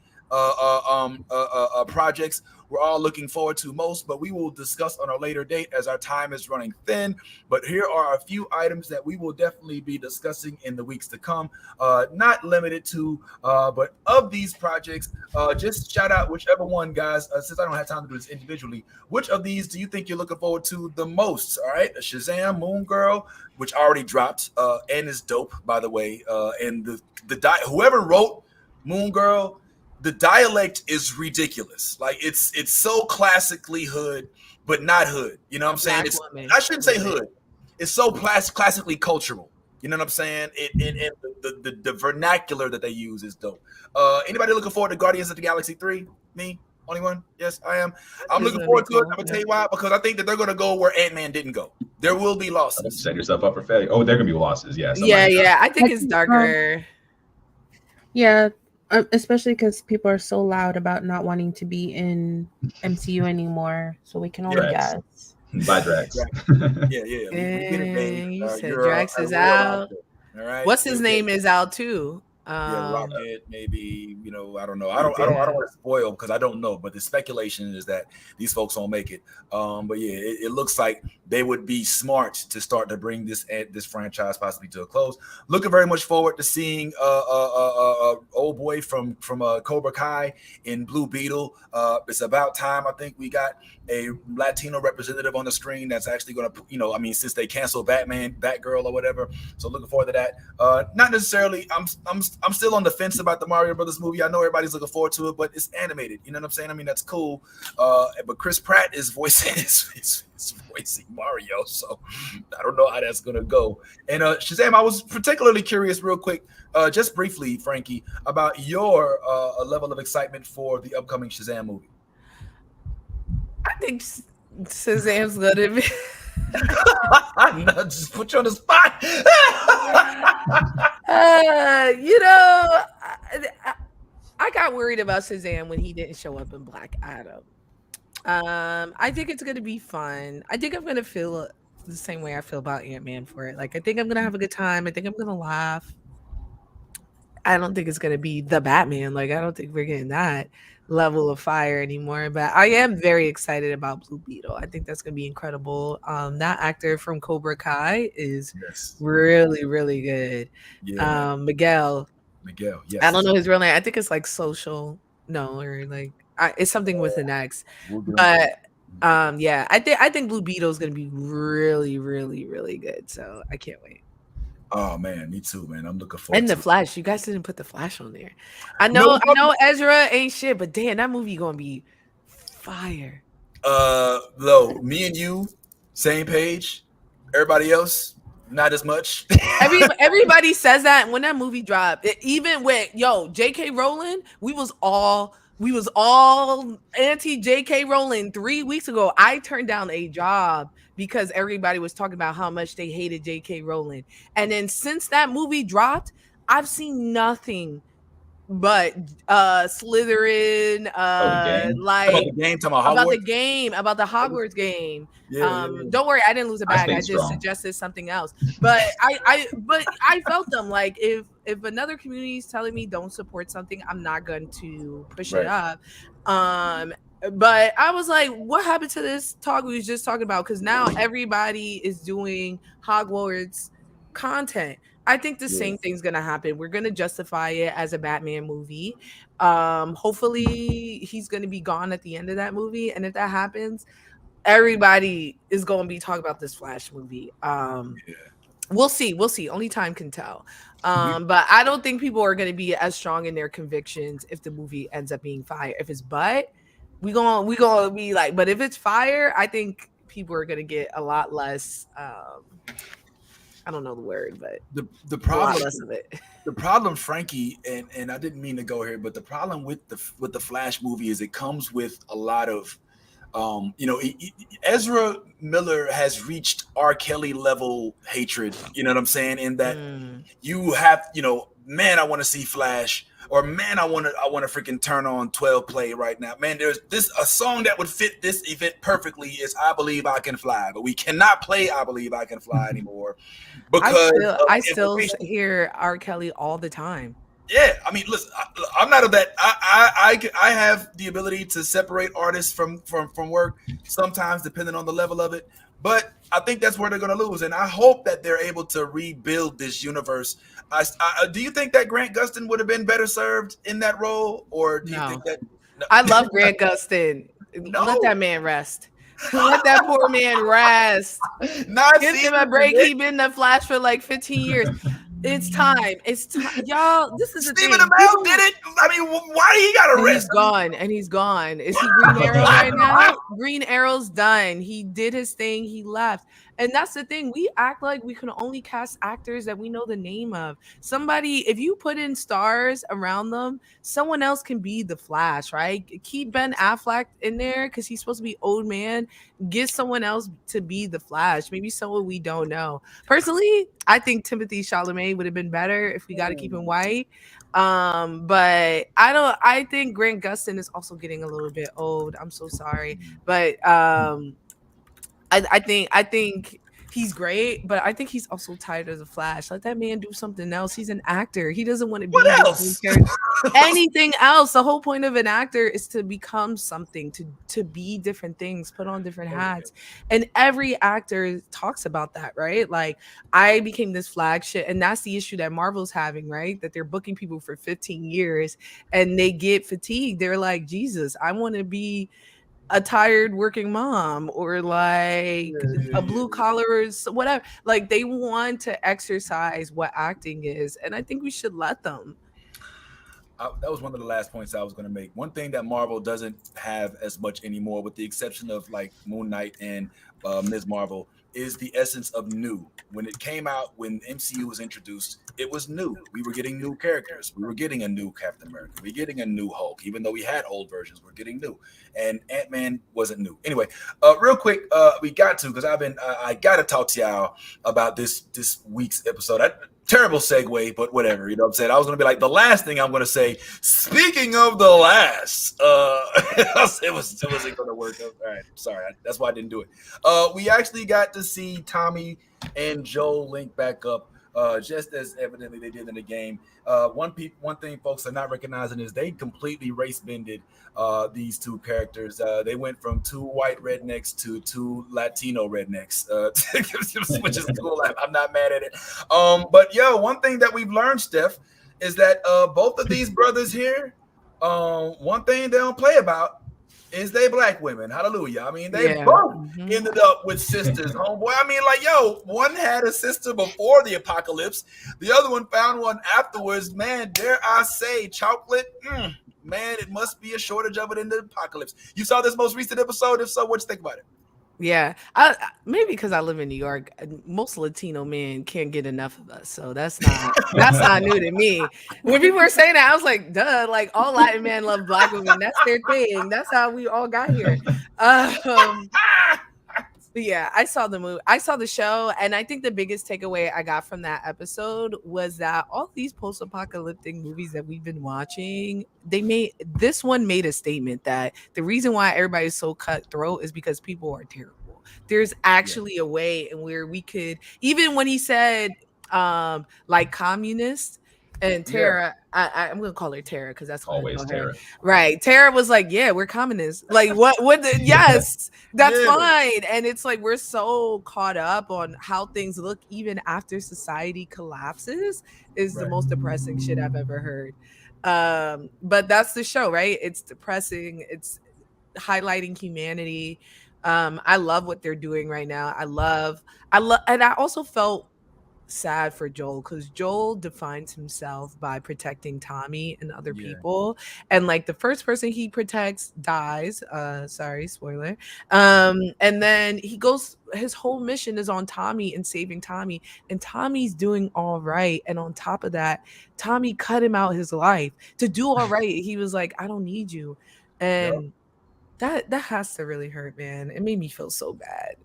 projects we're all looking forward to most, but we will discuss on a later date as our time is running thin. But here are a few items that we will definitely be discussing in the weeks to come. Not limited to, but of these projects, just shout out whichever one, guys, since I don't have time to do this individually. Which of these do you think you're looking forward to the most? All right, Shazam, Moon Girl, which already dropped and is dope, by the way. And whoever wrote Moon Girl, the dialect is ridiculous. Like it's so classically hood, but not hood. You know what I'm saying? I shouldn't say hood. It's so classically cultural. You know what I'm saying? The vernacular that they use is dope. Anybody looking forward to Guardians of the Galaxy 3? Me? Only one? Yes, I am. I'm looking forward to it. I'm gonna tell you why, because I think that they're gonna go where Ant-Man didn't go. There will be losses. Set yourself up for failure. Oh, there are gonna be losses. Yeah. I think it's darker. Yeah. Especially because people are so loud about not wanting to be in MCU anymore, so we can only guess. Bye, Drax. Yeah. You said Drax is out. All right. What's his name is out too. Rocket, maybe, I don't know. I don't want to spoil because I don't know, but the speculation is that these folks won't make it. But yeah, it looks like they would be smart to start to bring this franchise possibly to a close. Looking very much forward to seeing old boy from Cobra Kai in Blue Beetle. It's about time. I think we got a Latino representative on the screen that's actually going to, since they canceled Batman, Batgirl or whatever. So looking forward to that. Not necessarily. I'm I'm still on the fence about the Mario Brothers movie. I know everybody's looking forward to it, but it's animated. You know what I'm saying? I mean, that's cool. But Chris Pratt is voicing is voicing Mario, so I don't know how that's gonna go. And Shazam, I was particularly curious, real quick, just briefly, Frankie, about your level of excitement for the upcoming Shazam movie. I think Shazam's gonna be. No, just put you on the spot. You know, I got worried about Shazam when he didn't show up in Black Adam. I think it's gonna be fun. I think I'm gonna feel the same way I feel about Ant-Man for it. Like, I think I'm gonna have a good time. I think I'm gonna laugh. I don't think it's gonna be the Batman. Like, I don't think we're getting that level of fire anymore. But I am very excited about Blue Beetle. I think that's gonna be incredible. That actor from Cobra Kai is really, really good. Yeah, Miguel. yes. I don't know his real name. I think it's like Social. No, or like it's something with an X. But yeah, I think Blue Beetle is gonna be really, really, really good. So I can't wait. Oh man, me too, man. I'm looking forward. And to the Flash, you guys didn't put the Flash on there. I know Ezra ain't shit, but damn, that movie gonna be fire. Lo, me and you, same page. Everybody else, not as much. Everybody says that when that movie dropped. Even with J.K. Rowling, we was all anti J.K. Rowling 3 weeks ago. I turned down a job because everybody was talking about how much they hated J.K. Rowling. And then since that movie dropped, I've seen nothing but Slytherin, like about the game, about the Hogwarts game. Don't worry, I didn't lose a bag. I just suggested something else. But I felt them. Like, if another community is telling me don't support something, I'm not going to push it up. But I was like, what happened to this talk we was just talking about? Because now everybody is doing Hogwarts content. I think the same thing's gonna happen. We're gonna justify it as a Batman movie. Hopefully he's gonna be gone at the end of that movie. And if that happens, everybody is gonna be talking about this Flash movie. We'll see. Only time can tell. But I don't think people are gonna be as strong in their convictions if the movie ends up being fire. If it's we gonna be like, but if it's fire, I think people are gonna get a lot less. I don't know the word, but the problem, a lot less of it. The problem, Frankie, and I didn't mean to go here, but the problem with the Flash movie is it comes with a lot of, Ezra Miller has reached R. Kelly level hatred. You know what I'm saying? In that you have, man, I want to see Flash. Or man, I want to freaking turn on 12 play right now. Man, there's a song that would fit this event perfectly is I Believe I Can Fly, but we cannot play I Believe I Can Fly anymore because I still hear R. Kelly all the time. Yeah, I mean, listen, I'm not of that. I have the ability to separate artists from work sometimes, depending on the level of it. But I think that's where they're going to lose, and I hope that they're able to rebuild this universe. Do you think that Grant Gustin would have been better served in that role, or do you think that? No. I love Grant Gustin. Let that man rest. Let that poor man rest. Give him a break. He's been in the Flash for like 15 years. It's time. Y'all. This is Stephen Amell did it. I mean, why he got arrested? He's gone. Is he Green Arrow right now? Green Arrow's done. He did his thing. He left. And that's the thing. We act like we can only cast actors that we know the name of. Somebody, if you put in stars around them, someone else can be the Flash, right? Keep Ben Affleck in there because he's supposed to be old man. Get someone else to be the Flash. Maybe someone we don't know. Personally, I think Timothée Chalamet would have been better if we got to keep him white. But I think Grant Gustin is also getting a little bit old. I'm so sorry. But I think he's great, but I think he's also tired of the Flash. Let that man do something else. He's an actor. He doesn't want to be anything else. The whole point of an actor is to become something, to be different things, put on different hats. And every actor talks about that, right? Like, I became this flagship, and that's the issue that Marvel's having, right? That they're booking people for 15 years and they get fatigued. They're like, Jesus, I want to be a tired working mom or like a blue collar or whatever. Like, they want to exercise what acting is, and I think we should let them. that was one of the last points I was going to make. One thing that Marvel doesn't have as much anymore, with the exception of like Moon Knight and Ms. Marvel, is the essence of new. When it came out, when MCU was introduced, it was new. We were getting new characters. We were getting a new Captain America. We were getting a new Hulk. Even though we had old versions, we're getting new. And Ant-Man wasn't new. Anyway, real quick, we got to, because I got to talk to y'all about this week's episode. Terrible segue, but whatever. You know what I'm saying? I was going to be like, the last thing I'm going to say, speaking of the last, it wasn't going to work. All right, sorry. That's why I didn't do it. We actually got to see Tommy and Joel link back up, just as evidently they did in the game. One thing folks are not recognizing is they completely race-bended these two characters. They went from two white rednecks to two Latino rednecks, which is cool. I'm not mad at it. But one thing that we've learned, Steph, is that both of these brothers here, one thing they don't play about is they black women. Hallelujah. I mean, they both ended up with sisters, homeboy. I mean, like, one had a sister before the apocalypse. The other one found one afterwards. Man, dare I say, chocolate? Man, it must be a shortage of it in the apocalypse. You saw this most recent episode? If so, what you think about it? Yeah, maybe because I live in New York, most Latino men can't get enough of us, so that's not new to me. When people were saying that, I was like, duh, like all Latin men love black women. That's their thing. That's how we all got here. But yeah, I saw the movie. I saw the show, and I think the biggest takeaway I got from that episode was that all these post-apocalyptic movies that we've been watching, this one made a statement that the reason why everybody's so cutthroat is because people are terrible. There's actually a way in where we could, even when he said like communist. And Tara, I'm gonna call her Tara because that's always Tara. Right. Tara was like, yeah, we're communists. Like what yes, that's fine. And it's like we're so caught up on how things look even after society collapses is the most depressing shit I've ever heard. But that's the show, right? It's depressing, it's highlighting humanity. I love what they're doing right now. I love and I also felt sad for Joel because Joel defines himself by protecting Tommy and other people, and like the first person he protects dies, sorry, spoiler, and then his whole mission is on Tommy and saving Tommy, and Tommy's doing all right, and on top of that, Tommy cut him out his life to do all right. He was like, I don't need you, and that has to really hurt, man. It made me feel so bad.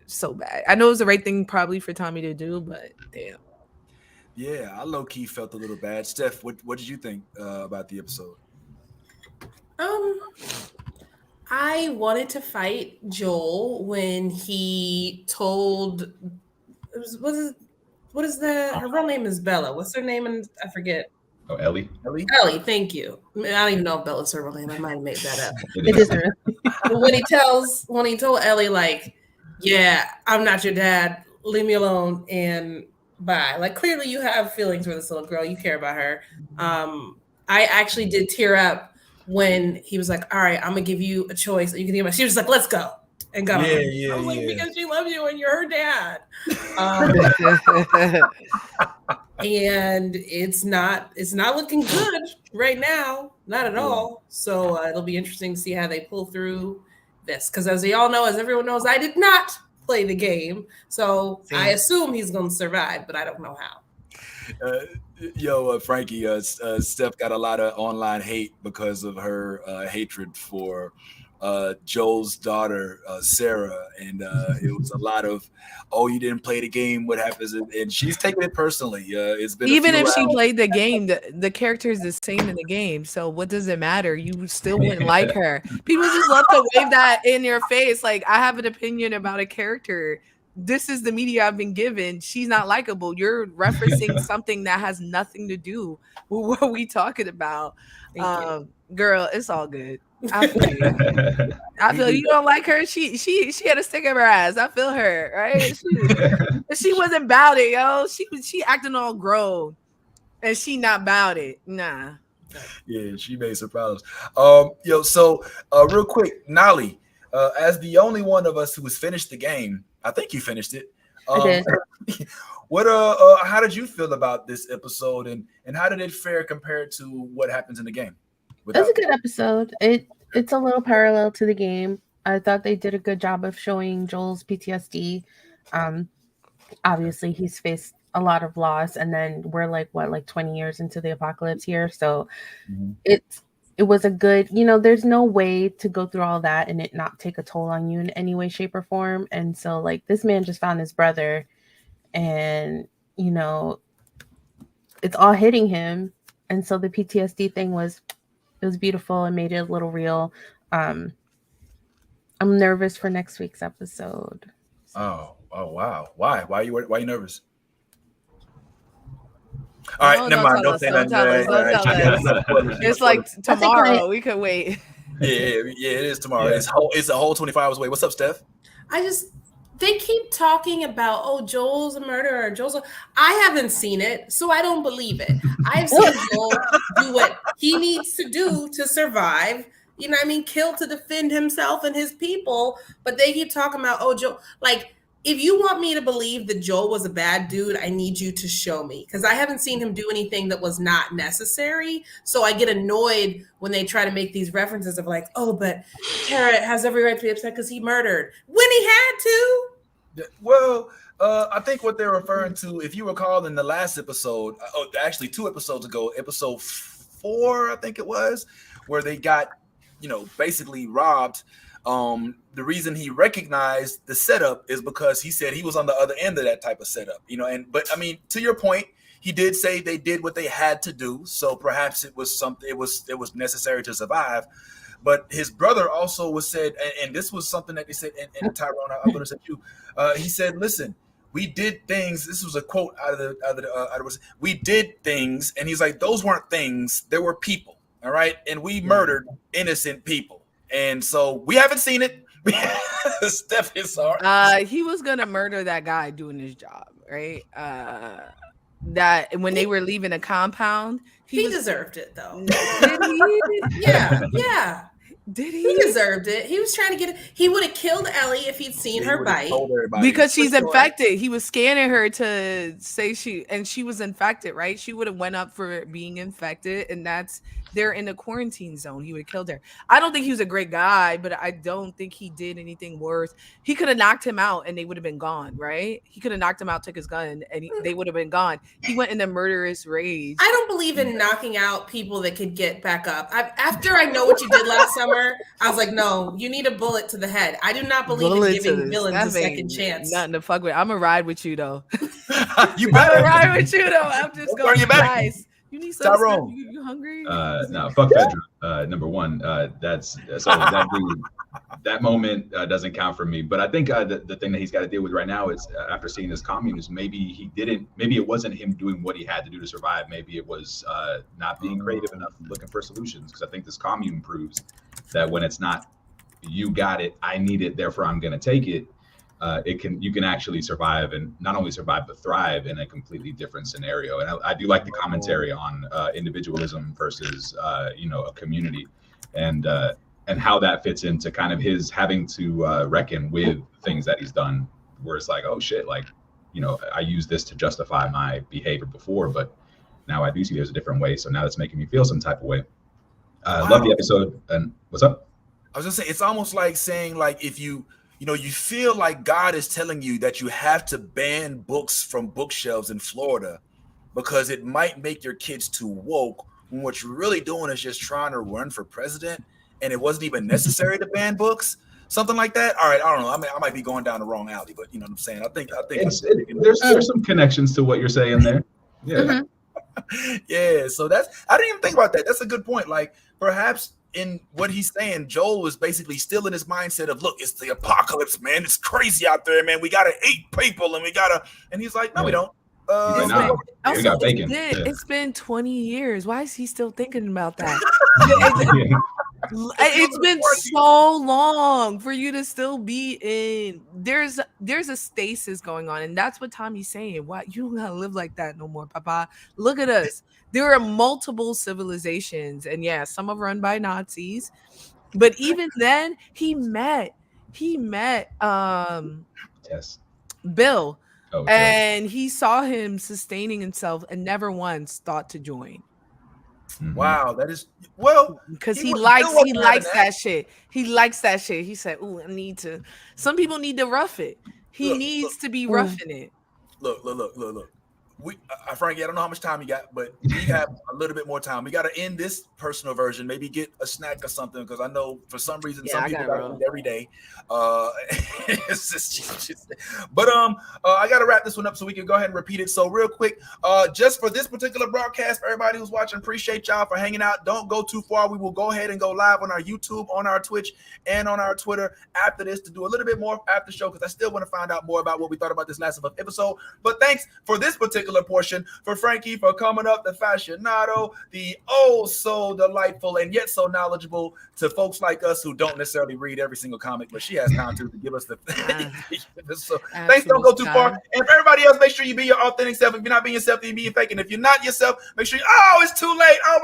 I know it was the right thing probably for Tommy to do, but damn. Yeah, I low-key felt a little bad. Steph, what did you think about the episode? I wanted to fight Joel when he told what is that? Her real name is Bella. What's her name? And I forget. Oh, Ellie. Ellie, thank you. I don't even know if Bella's her real name. I might have made that up. It isn't. When he told Ellie, like, yeah, I'm not your dad. Leave me alone and bye. Like, clearly you have feelings for this little girl. You care about her. I actually did tear up when he was like, all right, I'm gonna give you a choice. You can think about. She was like, let's go. And go. I was like, because she loves you and you're her dad. And it's not looking good right now. Not at all. So it'll be interesting to see how they pull through this. Because as we all know, as everyone knows, I did not play the game, so I assume he's going to survive, but I don't know how. Frankey, Steph got a lot of online hate because of her hatred for Joel's daughter, Sarah, and it was a lot of, oh, you didn't play the game, what happens? And she's taking it personally. It's been even if she played the game, the character is the same in the game, so what does it matter? You still wouldn't like her. People just love to wave that in your face, like, I have an opinion about a character. This is the media I've been given. She's not likable. You're referencing something that has nothing to do with what we talking about. Girl, it's all good. I feel you don't like her. She had a stick up her ass. I feel her, right? She wasn't about it, yo. She acting all grown, and she not about it. Nah. Yeah, she made some problems. So real quick, Nolly, as the only one of us who has finished the game, I think you finished it. I did. What how did you feel about this episode, and how did it fare compared to what happens in the game? It's a good episode. It's a little parallel to the game. I thought they did a good job of showing Joel's PTSD. Obviously he's faced a lot of loss, and then we're like 20 years into the apocalypse here, so it was a good, there's no way to go through all that and it not take a toll on you in any way, shape, or form. And so like this man just found his brother, and it's all hitting him, and so the PTSD thing was beautiful and made it a little real. I'm nervous for next week's episode. Oh wow! Why are you nervous? All right, never mind. Don't say nothing. It's like tomorrow. We could wait. Yeah, it is tomorrow. Yeah. It's a whole 24 hours away. What's up, Steph? They keep talking about, Joel's a murderer. I haven't seen it, so I don't believe it. I've seen Joel do what he needs to do to survive. You know what I mean? Kill to defend himself and his people. But they keep talking about, Joel. Like, if you want me to believe that Joel was a bad dude, I need you to show me. Because I haven't seen him do anything that was not necessary. So I get annoyed when they try to make these references of like, but Tara has every right to be upset because he murdered. When he had to. Well, I think what they're referring to, if you recall in the last episode, actually 2 episodes ago, episode 4, I think it was, where they got, basically robbed. The reason he recognized the setup is because he said he was on the other end of that type of setup, but I mean, to your point, he did say they did what they had to do. So perhaps it was something, it was necessary to survive. But his brother also was said, and this was something that they said, and Tyrone, I'm going to say you. He said, "Listen, we did things." This was a quote out of the we did things, and he's like, "Those weren't things; there were people, all right, and we murdered innocent people." And so we haven't seen it. Steph is sorry. He was gonna murder that guy doing his job, right? That when they were leaving the compound, he deserved it though. Did he? Yeah. Did he? He deserved it. He was trying to get it. He would have killed Ellie if he'd seen her bite. Because she's infected. He was scanning her to say she was infected, right? She would have went up for being infected, and they're in the quarantine zone. He would have killed her. I don't think he was a great guy, but I don't think he did anything worse. He could have knocked him out and they would have been gone, right? He could have knocked him out, took his gun, and they would have been gone. He went in a murderous rage. I don't believe in knocking out people that could get back up. After I know what you did last summer, I was like, no, you need a bullet to the head. I do not believe in giving villains a second chance. Nothing to fuck with. I'm gonna ride with you though. You better ride with you though. I'm just going to nice. You need some Tyrone. You hungry? No, fuck Fedra. Number one, that's so that moment doesn't count for me. But I think the thing that he's got to deal with right now is after seeing this commune is maybe it wasn't him doing what he had to do to survive. Maybe it was not being creative enough, looking for solutions. Because I think this commune proves that when it's not you got it, I need it, therefore I'm going to take it. You can actually survive, and not only survive but thrive in a completely different scenario. And I do like the commentary on individualism versus a community, and how that fits into kind of his having to reckon with things that he's done, where it's like, oh shit, like I used this to justify my behavior before, but now I do see there's a different way. So now that's making me feel some type of way. Love the episode. And what's up? I was just saying, it's almost like saying, like, if you feel like God is telling you that you have to ban books from bookshelves in Florida because it might make your kids too woke, when what you're really doing is just trying to run for president, and it wasn't even necessary to ban books, something like that. All right, I don't know. I might be going down the wrong alley, but you know what I'm saying. I think there's some connections to what you're saying there. Yeah. Mm-hmm. Yeah. So I didn't even think about that. That's a good point. Like, perhaps in what he's saying, Joel was basically still in his mindset of, look, it's the apocalypse, man. It's crazy out there, man. We gotta eat people, and he's like, no, we don't. We got bacon. It's been 20 years. Why is he still thinking about that? It's been so long for you to still be in. There's a stasis going on, and that's what Tommy's saying. Why you don't gotta live like that no more, Papa? Look at us. There are multiple civilizations, and yeah, some are run by Nazis, but even then, he met yes. Bill. Oh, and he saw him sustaining himself and never once thought to join. Wow, that is well because he wasn't likes having that shit. He likes that shit. He said, "Ooh, I need to." Some people need to rough it. He needs to be roughing it. Look. We, Frankie, I don't know how much time you got, but we have a little bit more time. We got to end this personal version. Maybe get a snack or something, because I know for some reason some people got to eat every day. But I got to wrap this one up so we can go ahead and repeat it. So real quick, just for this particular broadcast, for everybody who's watching, appreciate y'all for hanging out. Don't go too far. We will go ahead and go live on our YouTube, on our Twitch, and on our Twitter after this to do a little bit more after show, because I still want to find out more about what we thought about this last episode. But thanks for this particular portion, for Frankie for coming up, the fashionado, the oh so delightful and yet so knowledgeable to folks like us who don't necessarily read every single comic, but she has time to give us the so thanks. Don't go too far. And for everybody else, make sure you be your authentic self. If you're not being yourself, then you be faking. If you're not yourself, make sure it's too late. Oh my